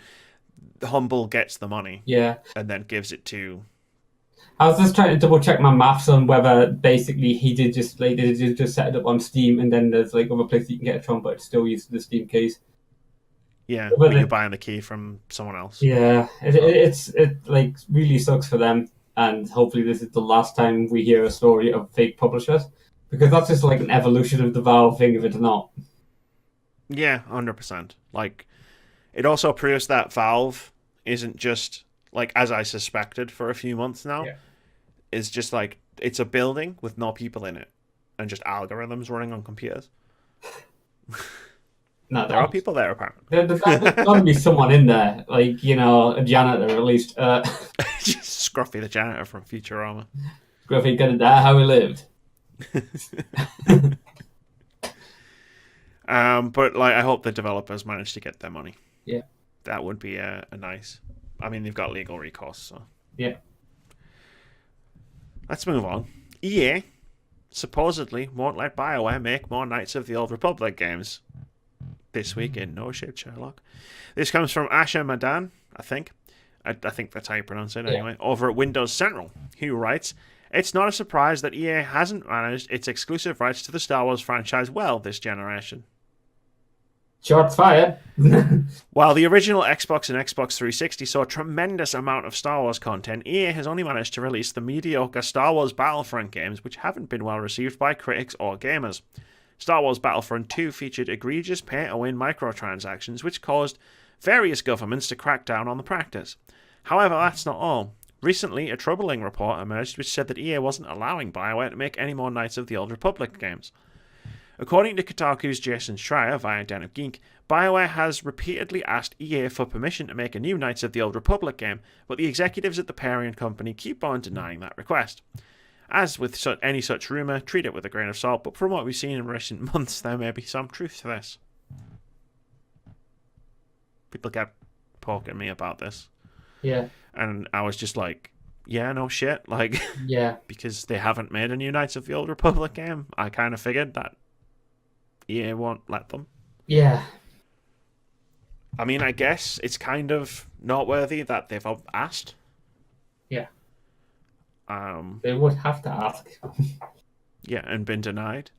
Humble gets the money, and then gives it to. I was just trying to double check my maths on whether basically he did just set it up on Steam, and then there's like other places you can get it from, but it still uses the Steam keys. Yeah, but you're buying the key from someone else. Yeah, it like really sucks for them, and hopefully this is the last time we hear a story of fake publishers, because that's just like an evolution of the Valve thing, if it's not. Yeah, 100%. Like, it also proves that Valve isn't just, like, as I suspected for a few months now, is just like, it's a building with no people in it, and just algorithms running on computers. No, There are people there, apparently. there's got to be someone in there, like, a janitor at least. Just Scruffy the janitor from Futurama. Gruffy gonna die how he lived. But I hope the developers manage to get their money. Yeah. That would be a nice. I mean, they've got legal recourse, so. Yeah. Let's move on. EA supposedly won't let BioWare make more Knights of the Old Republic games this week in No Shit Sherlock. This comes from Asha Madan, I think. I think that's how you pronounce it anyway. Over at Windows Central, who writes, "It's not a surprise that EA hasn't managed its exclusive rights to the Star Wars franchise well this generation. Shots fired." While the original Xbox and Xbox 360 saw a tremendous amount of Star Wars content, EA has only managed to release the mediocre Star Wars Battlefront games, which haven't been well received by critics or gamers. Star Wars Battlefront 2 featured egregious pay-to-win microtransactions, which caused various governments to crack down on the practice. However, that's not all. Recently, a troubling report emerged which said that EA wasn't allowing BioWare to make any more Knights of the Old Republic games. According to Kotaku's Jason Schreier via Den of Geek, BioWare has repeatedly asked EA for permission to make a new Knights of the Old Republic game, but the executives at the parent company keep on denying that request. As with any such rumour, treat it with a grain of salt, but from what we've seen in recent months, there may be some truth to this. People kept poking me about this. Yeah. And I was just like, yeah, no shit. Yeah. Because they haven't made a new Knights of the Old Republic game, I kind of figured that EA won't let them. Yeah. I mean, I guess it's kind of noteworthy that they've asked. Yeah. They would have to ask. Yeah, and been denied.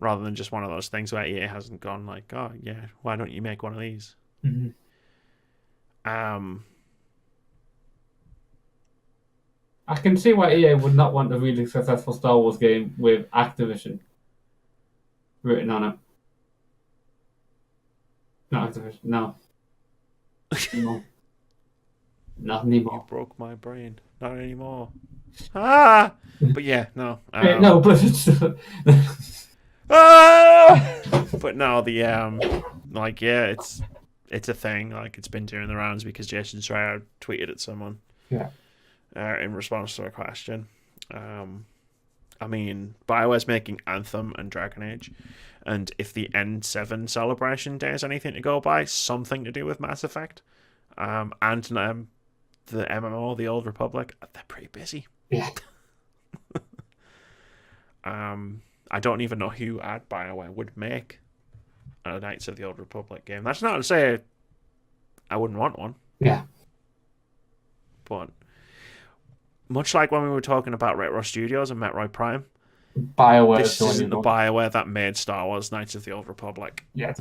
Rather than just one of those things where EA hasn't gone oh, yeah, why don't you make one of these? Mm-hmm. I can see why EA would not want a really successful Star Wars game with Activision written on it. Not Activision, no. No. Not anymore. You broke my brain. Not anymore. Ah! But yeah, no. No, but it's... Ah! But no, it's a thing. It's been doing the rounds because Jason Schreier tweeted at someone. Yeah. In response to a question. I mean, BioWare's making Anthem and Dragon Age, and if the N7 celebration day is anything to go by, something to do with Mass Effect, and the MMO, the Old Republic, they're pretty busy. Yeah. I don't even know who at BioWare would make a Knights of the Old Republic game. That's not to say I wouldn't want one. Yeah. But much like when we were talking about Retro Studios and Metroid Prime, BioWare. This isn't the BioWare that made Star Wars Knights of the Old Republic. Yeah,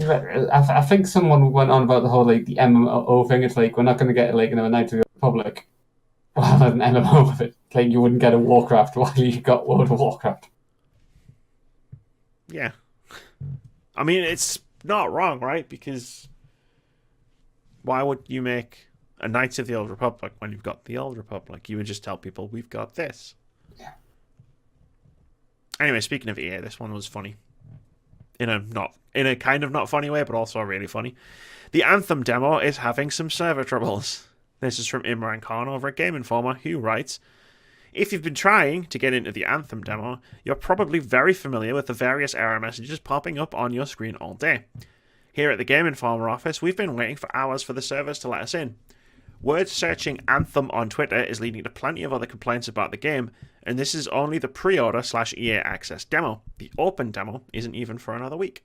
I think someone went on about the whole the MMO thing. It's we're not going to get a Knights of the Old Republic while there's an MMO with it. You wouldn't get a Warcraft while you got World of Warcraft. Yeah. I mean, it's not wrong, right? Because why would you make a Knights of the Old Republic when you've got the Old Republic? You would just tell people, we've got this. Yeah. Anyway, speaking of EA, this one was funny. In a kind of not funny way, but also really funny. The Anthem demo is having some server troubles. This is from Imran Khan over at Game Informer, who writes, "If you've been trying to get into the Anthem demo, you're probably very familiar with the various error messages popping up on your screen all day. Here at the Game Informer office, we've been waiting for hours for the servers to let us in. Word searching Anthem on Twitter is leading to plenty of other complaints about the game, and this is only the pre-order/EA Access demo. The open demo isn't even for another week.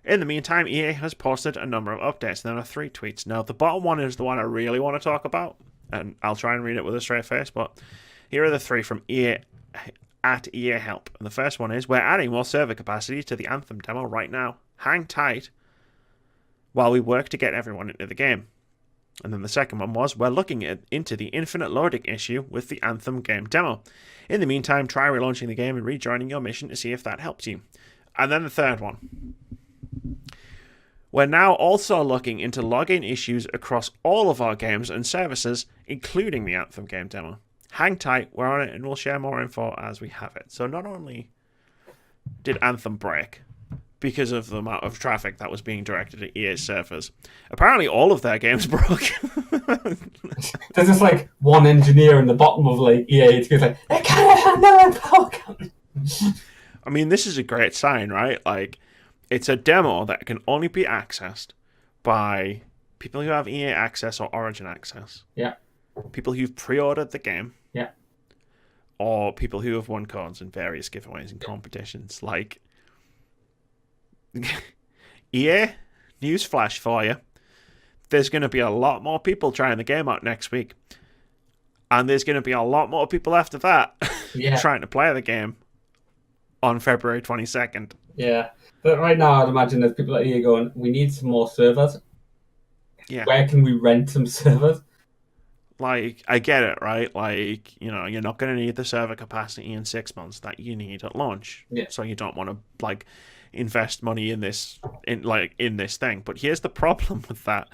In the meantime, EA has posted a number of updates, and there are 3 tweets. Now, the bottom one is the one I really want to talk about, and I'll try and read it with a straight face, but here are the 3 from EA at EA Help. And the first one is, we're adding more server capacity to the Anthem demo right now. Hang tight while we work to get everyone into the game. And then the second one was, we're looking into the infinite loading issue with the Anthem game demo. In the meantime, try relaunching the game and rejoining your mission to see if that helps you. And then the third one. We're now also looking into login issues across all of our games and services, including the Anthem game demo. Hang tight, we're on it, and we'll share more info as we have it. So not only did Anthem break, because of the amount of traffic that was being directed at EA's servers. Apparently, all of their games broke. There's just like one engineer in the bottom of like EA who's like, they can't handle it, power count. I mean, this is a great sign, right? Like, it's a demo that can only be accessed by people who have EA access or Origin access. Yeah. People who've pre-ordered the game. Yeah. Or people who have won codes in various giveaways and competitions. Like, EA, newsflash for you. There's going to be a lot more people trying the game out next week. And there's going to be a lot more people after that trying to play the game on February 22nd. Yeah. But right now, I'd imagine there's people at EA going, we need some more servers. Yeah. Where can we rent some servers? Like, I get it, right? Like, you know, you're not going to need the server capacity in 6 months that you need at launch. Yeah. So you don't want to, like, invest money in this thing. But here's the problem with that.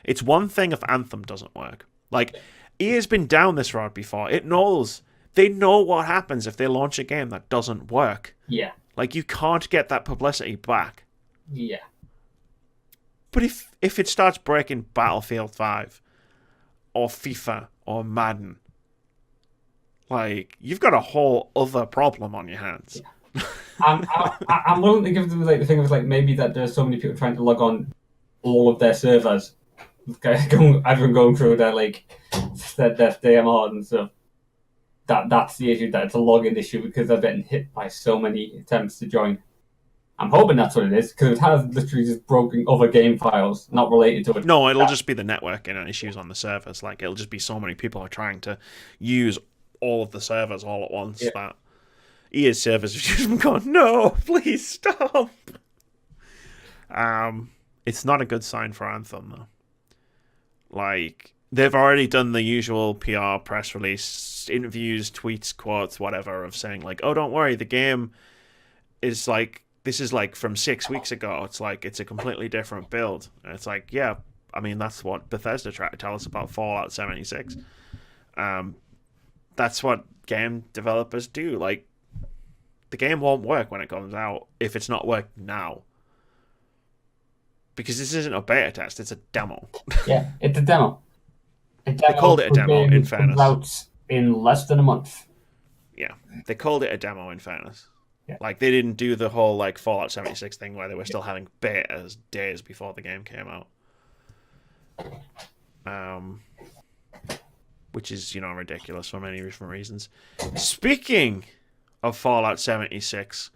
It's one thing if Anthem doesn't work. Like, EA's been down this road before. It knows. They know what happens if they launch a game that doesn't work. Yeah. Like, you can't get that publicity back. Yeah. But if it starts breaking Battlefield 5 or FIFA or Madden, like, you've got a whole other problem on your hands. Yeah. I'm willing to give them like the thing of like maybe that there's so many people trying to log on all of their servers, everyone going through their like their DMR and stuff. That's the issue. That it's a login issue because they're getting hit by so many attempts to join. I'm hoping that's what it is because it has literally just broken other game files not related to it. No, it'll just be the networking and issues on the servers. Like, it'll just be so many people are trying to use all of the servers all at once that EA's servers have just gone, no, please stop. It's not a good sign for Anthem, though. Like, they've already done the usual PR press release, interviews, tweets, quotes, whatever, of saying, like, oh, don't worry, the game is, like, this is, like, from 6 weeks ago. It's, like, it's a completely different build. And it's like, yeah, I mean, that's what Bethesda tried to tell us about Fallout 76. That's what game developers do. Like, the game won't work when it comes out if it's not working now. Because this isn't a beta test, it's a demo. Yeah, it's a demo. They called it a demo, in fairness. Out in less than a month. Yeah, they called it a demo, in fairness. Yeah. Like, they didn't do the whole, like, Fallout 76 thing where they were still having betas days before the game came out. Which is, you know, ridiculous for many different reasons. Speaking of Fallout 76,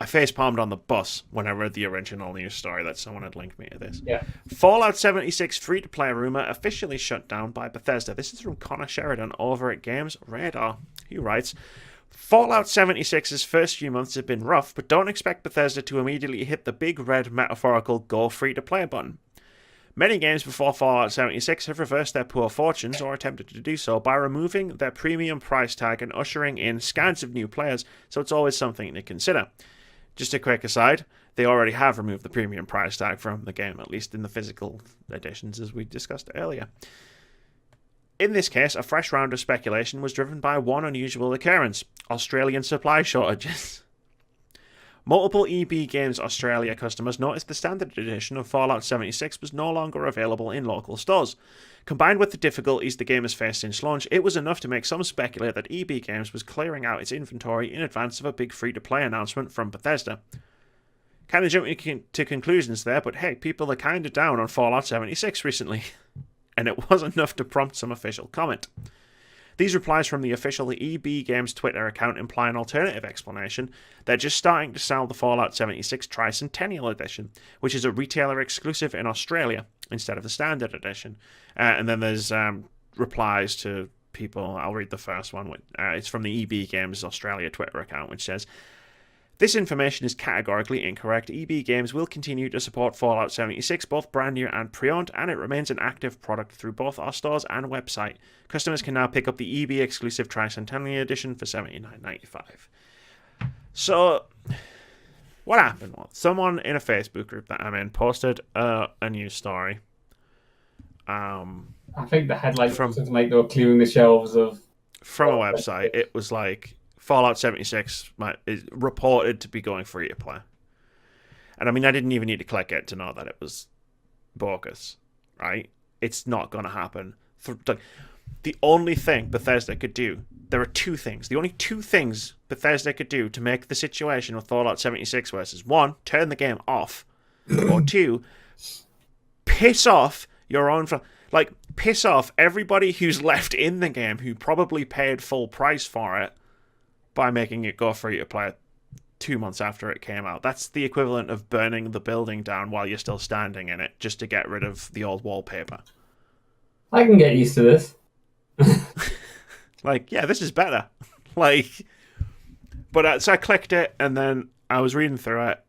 I facepalmed on the bus when I read the original news story that someone had linked me to this. Yeah. Fallout 76 free-to-play rumor officially shut down by Bethesda. This is from Connor Sheridan over at Games Radar. He writes, Fallout 76's first few months have been rough, but don't expect Bethesda to immediately hit the big red metaphorical go free-to-play button. Many games before Fallout 76 have reversed their poor fortunes or attempted to do so by removing their premium price tag and ushering in scads of new players, so it's always something to consider. Just a quick aside, they already have removed the premium price tag from the game, at least in the physical editions, as we discussed earlier. In this case, a fresh round of speculation was driven by one unusual occurrence: Australian supply shortages. Multiple EB Games Australia customers noticed the standard edition of Fallout 76 was no longer available in local stores. Combined with the difficulties the game has faced since launch, it was enough to make some speculate that EB Games was clearing out its inventory in advance of a big free-to-play announcement from Bethesda. Kind of jumping to conclusions there, but hey, people are kind of down on Fallout 76 recently. And it was enough to prompt some official comment. These replies from the official EB Games Twitter account imply an alternative explanation. They're just starting to sell the Fallout 76 Tricentennial Edition, which is a retailer exclusive in Australia, instead of the Standard Edition. And then there's replies to people. I'll read the first one. It's from the EB Games Australia Twitter account, which says, this information is categorically incorrect. EB Games will continue to support Fallout 76, both brand new and pre-owned, and it remains an active product through both our stores and website. Customers can now pick up the EB exclusive Tricentennial Edition for $79.95. So, what happened was, someone in a Facebook group that I'm in posted a news story. I think the headline from something like they were clearing the shelves of... From a website, it was like, Fallout 76 is reported to be going free to play. And I mean, I didn't even need to click it to know that it was bogus, right? It's not going to happen. The only thing Bethesda could do, there are two things. The only two things Bethesda could do to make the situation with Fallout 76 worse is, one, turn the game off, or two, piss off your own... Like, piss off everybody who's left in the game who probably paid full price for it by making it go free to play 2 months after it came out. That's the equivalent of burning the building down while you're still standing in it, just to get rid of the old wallpaper. I can get used to this. Like, yeah, this is better. Like, but so I clicked it, and then I was reading through it,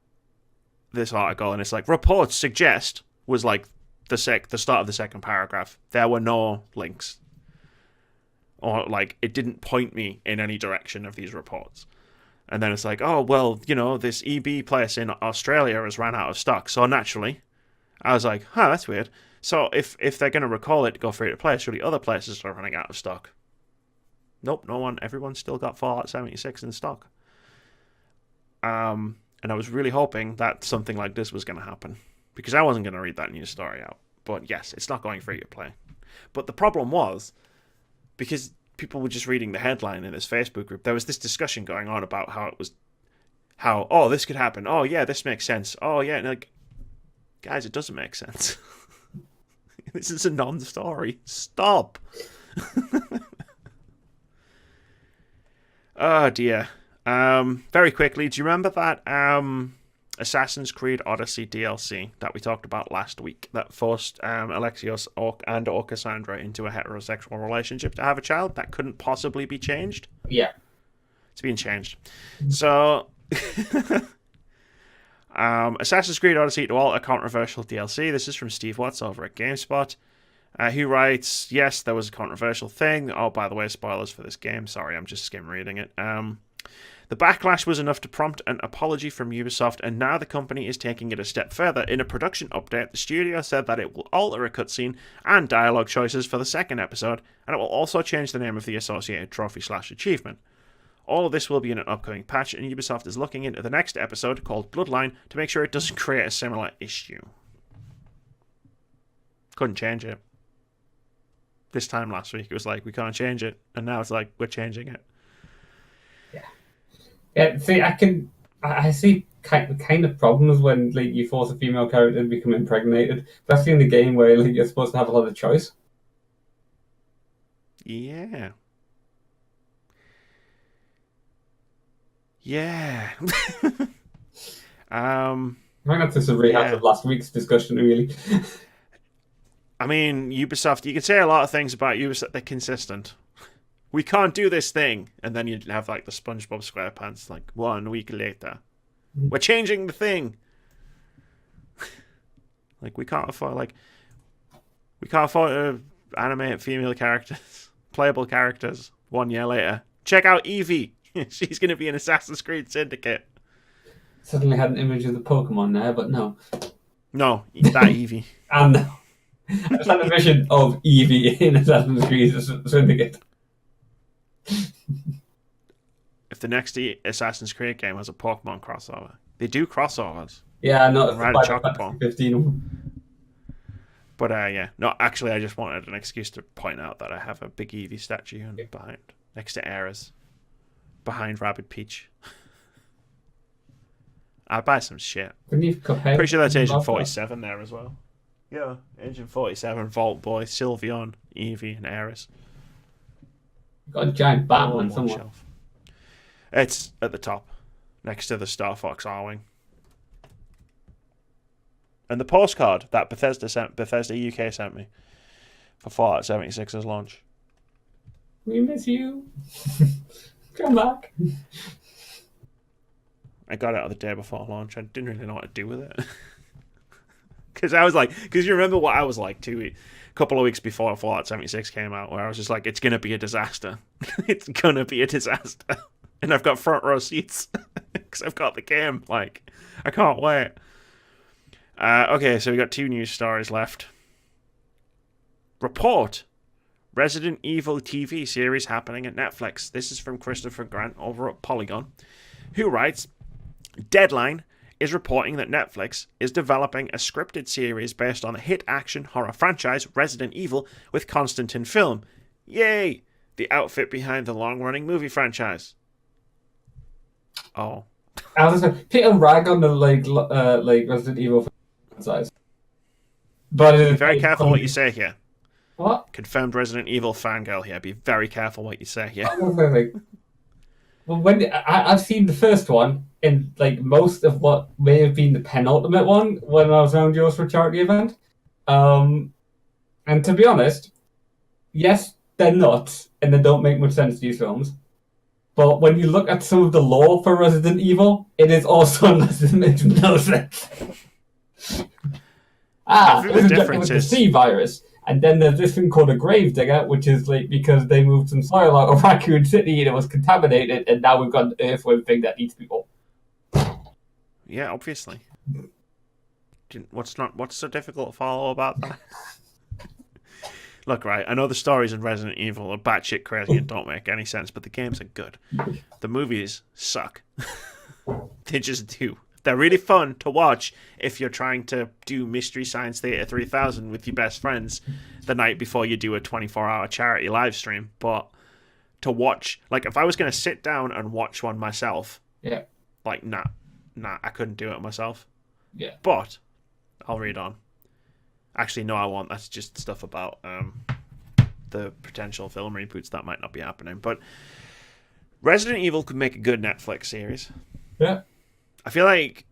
this article, and it's like, reports suggest was like the start of the second paragraph. There were no links, or like it didn't point me in any direction of these reports. And then it's like, oh well, you know, this EB place in Australia has ran out of stock. So naturally, I was like, huh, that's weird. So if they're going to recall it to go free to play, surely other places are running out of stock. Nope, no one. Everyone's still got Fallout 76 in stock. And I was really hoping that something like this was going to happen, because I wasn't going to read that news story out. But yes, it's not going free to play. But the problem was, because people were just reading the headline in this Facebook group, there was this discussion going on about oh, this could happen. Oh yeah, this makes sense. Oh yeah, and like, guys, it doesn't make sense. This is a non-story. Stop. Oh dear. Very quickly, do you remember that Assassin's Creed Odyssey DLC that we talked about last week that forced Alexios or Cassandra into a heterosexual relationship to have a child that couldn't possibly be changed? Yeah. It's being changed. So, Assassin's Creed Odyssey to all, a controversial DLC. This is from Steve Watts over at GameSpot. Who writes, yes, there was a controversial thing. Oh, by the way, spoilers for this game. Sorry, I'm just skim reading it. The backlash was enough to prompt an apology from Ubisoft, and now the company is taking it a step further. In a production update, the studio said that it will alter a cutscene and dialogue choices for the second episode, and it will also change the name of the associated trophy/achievement. All of this will be in an upcoming patch, and Ubisoft is looking into the next episode, called Bloodline, to make sure it doesn't create a similar issue. Couldn't change it. This time last week, it was like, we can't change it. And now it's like, we're changing it. Yeah, see, I see kind of problems when like you force a female character to become impregnated, especially in the game where like you're supposed to have a lot of choice. Yeah. Yeah. I think that's just a rehash of last week's discussion, really. I mean, Ubisoft, you can say a lot of things about Ubisoft, they're consistent. We can't do this thing. And then you'd have like the SpongeBob SquarePants, like 1 week later. We're changing the thing. Like, we can't afford to animate female characters, playable characters 1 year later. Check out Eevee. She's going to be in Assassin's Creed Syndicate. Suddenly had an image of the Pokemon there, but no. No, that Eevee. And I just had a vision of Eevee in Assassin's Creed Syndicate. If the next Assassin's Creed game has a Pokemon crossover, they do crossovers. Yeah, not Ride a Chocobo. 15. But yeah, no. Actually, I just wanted an excuse to point out that I have a big Eevee statue behind, next to Ares, behind Rabbid Peach. I'd buy some shit. Pretty sure that's Agent 47 there as well. Yeah, Agent 47, Vault Boy, Sylveon, Eevee, and Ares. Got a giant Batman somewhere. Shelf. It's at the top, next to the Star Fox R-Wing. And the postcard that Bethesda UK sent me for Fallout 76's launch. We miss you. Come back. I got it the day before launch. I didn't really know what to do with it. Because you remember what I was like a couple of weeks before Fallout 76 came out, where I was just like, it's going to be a disaster. It's going to be a disaster. And I've got front row seats because I've got the game. Like, I can't wait. Okay, so we got 2 news stories left. Report. Resident Evil TV series happening at Netflix. This is from Christopher Grant over at Polygon, who writes, Deadline is reporting that Netflix is developing a scripted series based on the hit action horror franchise Resident Evil with Constantine Film. Yay! The outfit behind the long-running movie franchise. Oh. I was gonna pick and rag on the like Resident Evil franchise. But be very careful what you say here. What? Confirmed Resident Evil fangirl here. Be very careful what you say here. Well, I've seen the first one in like most of what may have been the penultimate one when I was around yours for a charity event. And to be honest, yes, they're nuts and they don't make much sense, these films. But when you look at some of the lore for Resident Evil, it is also it makes no sense. It was the C virus. And then there's this thing called a gravedigger, which is like because they moved some soil out of Raccoon City and it was contaminated, and now we've got an earthworm thing that eats people. Yeah, obviously. What's so difficult to follow about that? Look, right, I know the stories in Resident Evil are batshit crazy and don't make any sense, but the games are good. The movies suck. They just do. They're really fun to watch if you're trying to do Mystery Science Theater 3000 with your best friends the night before you do a 24-hour charity live stream. But to watch, like, if I was going to sit down and watch one myself, like, nah, I couldn't do it myself. Yeah. But I'll read on. Actually, no, I won't. That's just stuff about the potential film reboots that might not be happening. But Resident Evil could make a good Netflix series. Yeah. I feel like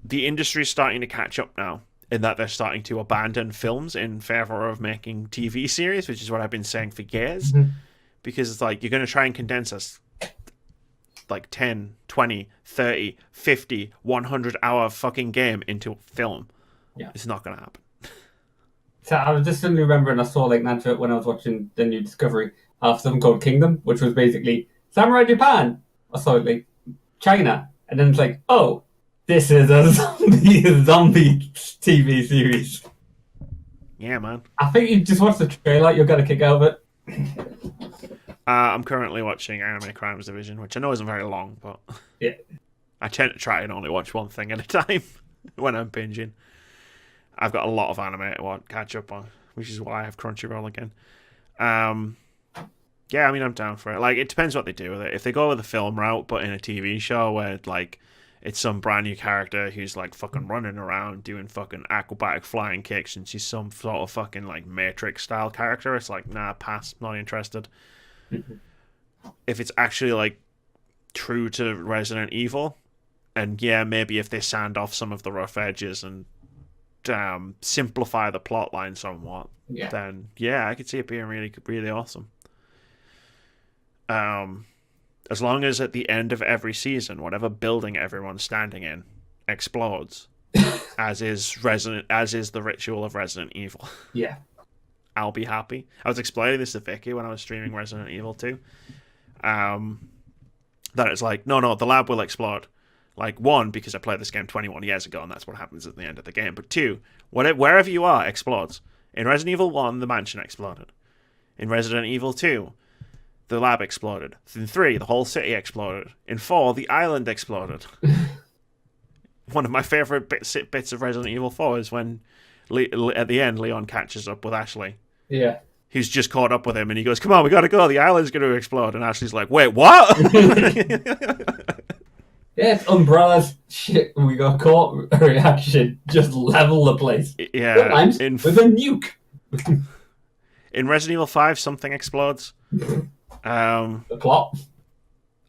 the industry is starting to catch up now in that they're starting to abandon films in favor of making TV series, which is what I've been saying for years. Mm-hmm. Because it's like, you're going to try and condense us like 10, 20, 30, 50, 100-hour fucking game into film. Yeah. It's not going to happen. So I was just suddenly remembering I saw like an advert when I was watching the new Discovery of something called Kingdom, which was basically Samurai Japan. Or sorry, like China. And then it's like, oh, this is a zombie TV series. Yeah, man. I think you just watched the trailer, you'll get a kick out of it. I'm currently watching Anime Crimes Division, which I know isn't very long, but yeah, I tend to try and only watch one thing at a time when I'm binging. I've got a lot of anime to catch up on, which is why I have Crunchyroll again. Yeah, I mean, I'm down for it. Like, it depends what they do with it. If they go with the film route, but in a TV show where, like, it's some brand new character who's, like, fucking running around doing fucking acrobatic flying kicks and she's some sort of fucking, like, Matrix-style character, it's like, nah, pass, not interested. If it's actually, like, true to Resident Evil, and, yeah, maybe if they sand off some of the rough edges and simplify the plot line somewhat, then, yeah, I could see it being really, really awesome. As long as at the end of every season, whatever building everyone's standing in explodes, as is the ritual of Resident Evil. Yeah, I'll be happy. I was explaining this to Vicky when I was streaming Resident Evil 2. That it's like, no, the lab will explode. Like, one, because I played this game 21 years ago, and that's what happens at the end of the game. But two, wherever you are, explodes. In Resident Evil 1, the mansion exploded. In Resident Evil 2, the lab exploded. In 3, the whole city exploded. In 4, the island exploded. One of my favourite bits of Resident Evil 4 is when, at the end, Leon catches up with Ashley. Yeah. He's just caught up with him, and he goes, come on, we gotta go, the island's gonna explode. And Ashley's like, wait, what? Yeah, it's Umbrella's shit. We got caught reaction. Just level the place. Yeah. Sometimes with a nuke. In Resident Evil 5, something explodes. The plot.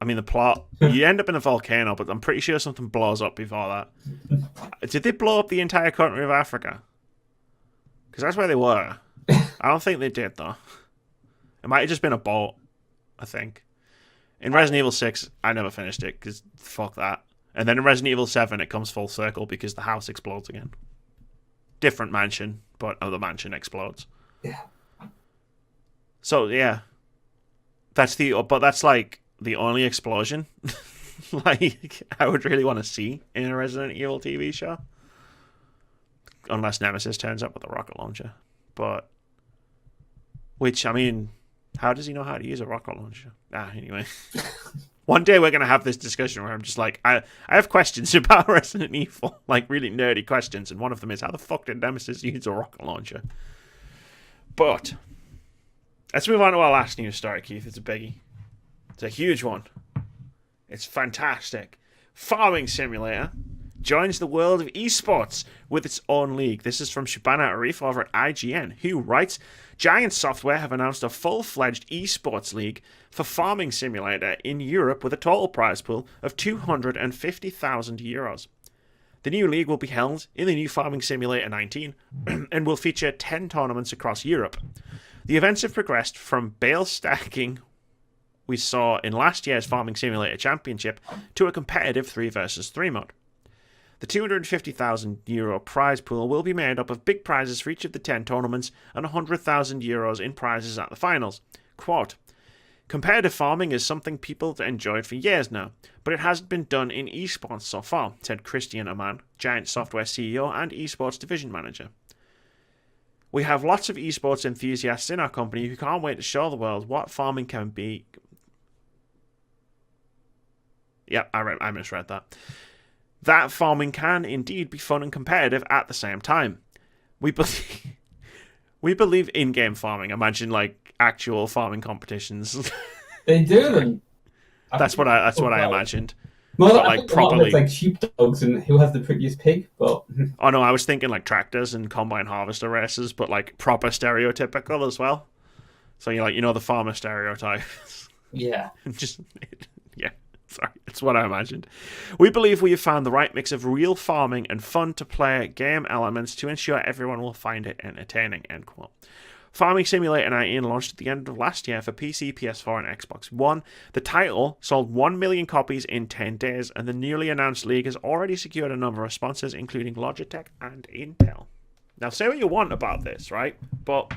I mean, the plot. You end up in a volcano, but I'm pretty sure something blows up before that. Did they blow up the entire country of Africa? Because that's where they were. I don't think they did, though. It might have just been a boat, I think. In Resident Evil 6, I never finished it, because fuck that. And then in Resident Evil 7, it comes full circle because the house explodes again. Different mansion, but the mansion explodes. Yeah. So, yeah. That's like the only explosion like I would really want to see in a Resident Evil TV show. Unless Nemesis turns up with a rocket launcher. But, which, I mean, how does he know how to use a rocket launcher? Anyway. One day we're going to have this discussion where I'm just like, I have questions about Resident Evil, like really nerdy questions, and one of them is, how the fuck did Nemesis use a rocket launcher? But let's move on to our last news story, Keith. It's a biggie. It's a huge one. It's fantastic. Farming Simulator joins the world of eSports with its own league. This is from Shabana Arif over at IGN, who writes, Giant Software have announced a full-fledged eSports league for Farming Simulator in Europe with a total prize pool of €250,000. The new league will be held in the new Farming Simulator 19 and will feature 10 tournaments across Europe. The events have progressed from bale stacking we saw in last year's Farming Simulator Championship to a competitive 3 versus 3 mode. The €250,000 prize pool will be made up of big prizes for each of the 10 tournaments and €100,000 in prizes at the finals. Quote, competitive farming is something people have enjoyed for years now, but it hasn't been done in esports so far, said Christian Aman, Giant Software CEO and esports division manager. We have lots of esports enthusiasts in our company who can't wait to show the world what farming can be. Yep, I misread that. That farming can indeed be fun and competitive at the same time. We believe in-game farming. Imagine like actual farming competitions. They do them. That's what I imagined. Well, but, I like think properly, it's like sheepdogs and who has the prettiest pig. But oh no, I was thinking like tractors and combine harvester races, but like proper stereotypical as well. So you're like, the farmer stereotype. Yeah. Just yeah. Sorry, it's what I imagined. We believe we have found the right mix of real farming and fun-to-play game elements to ensure everyone will find it entertaining, end quote. Farming Simulator 19 launched at the end of last year for PC, PS4, and Xbox One. The title sold 1 million copies in 10 days, and the newly announced league has already secured a number of sponsors, including Logitech and Intel. Now, say what you want about this, right? But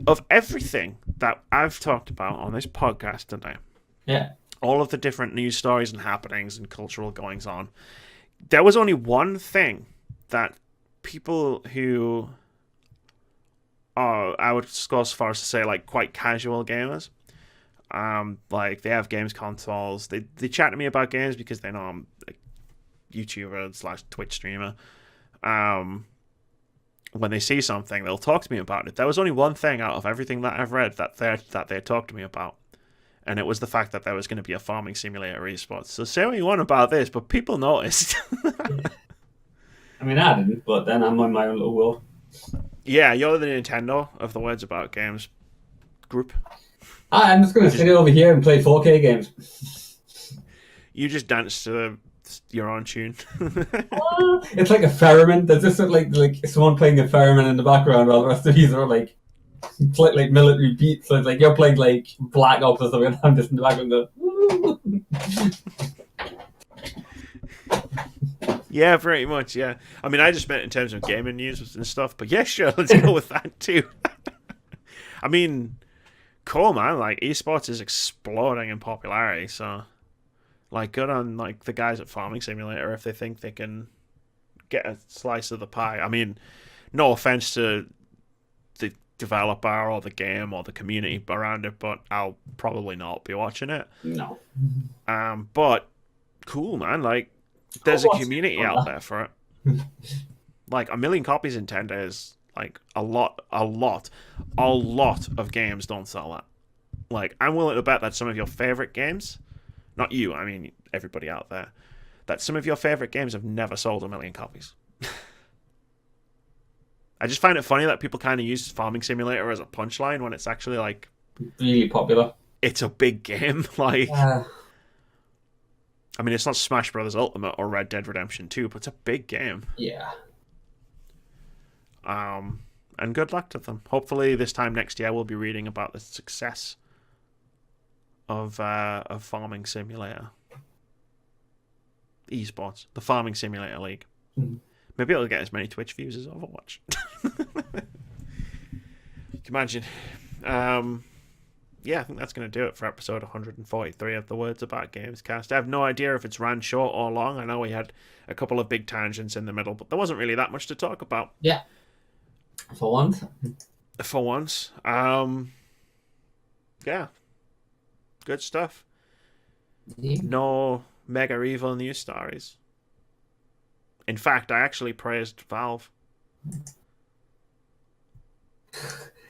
of everything that I've talked about on this podcast today, yeah, all of the different news stories and happenings and cultural goings on, there was only one thing that people who are, I would go as far as to say, like, quite casual gamers, like, they have games consoles, they chat to me about games because they know I'm a YouTuber / Twitch streamer. When they see something, they'll talk to me about it. There was only one thing out of everything that I've read that they talked to me about. And it was the fact that there was going to be a farming simulator esports. So say what you want about this, but people noticed. I mean, I didn't, but then I'm on my own little world. Yeah, you're the Nintendo of the Words About Games group. I'm just going to sit over here and play 4K games. You just dance to your own tune. It's like a theremin. There's just like someone playing a theremin in the background while the rest of these are like military beats. So it's like you're playing like Black Ops or something, and I'm just in the background going. Yeah, pretty much, yeah. I mean, I just meant in terms of gaming news and stuff, but yeah, sure, let's go with that too. I mean, cool, man. Like, esports is exploding in popularity, so like, good on like the guys at Farming Simulator if they think they can get a slice of the pie. I mean, no offense to the developer or the game or the community around it, but I'll probably not be watching it. No. But cool, man. Like, there's a community out there for it. Like, 1 million copies in 10 days. Like, a lot of games don't sell that. Like, I'm willing to bet that some of your favorite games, not you, I mean everybody out there, that some of your favorite games have never sold 1 million copies. I just find it funny that people kind of use Farming Simulator as a punchline when it's actually, like, really popular. It's a big game. Like, I mean, it's not Smash Brothers Ultimate or Red Dead Redemption 2, but it's a big game. Yeah. And good luck to them. Hopefully this time next year we'll be reading about the success of Farming Simulator. Esports. The Farming Simulator League. Mm-hmm. Maybe it'll get as many Twitch views as Overwatch. You can imagine. Yeah, I think that's going to do it for episode 143 of the Words About Gamescast. I have no idea if it's ran short or long. I know we had a couple of big tangents in the middle, but there wasn't really that much to talk about. Yeah. For once. For once. Yeah. Good stuff. No mega evil news stories. In fact, I actually praised Valve.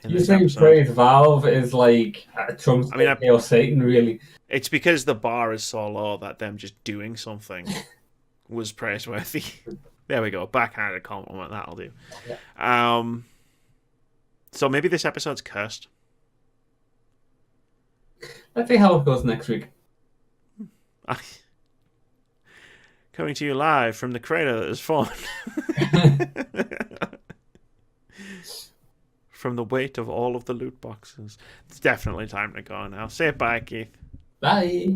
You saying praise Valve is like Trump's or Satan, really? It's because the bar is so low that them just doing something was praiseworthy. There we go. Backhanded compliment. That'll do. Yeah. So maybe this episode's cursed. Let's see how it goes next week. Coming to you live from the crater that is formed. From the weight of all of the loot boxes. It's definitely time to go now. Say bye, Keith. Bye.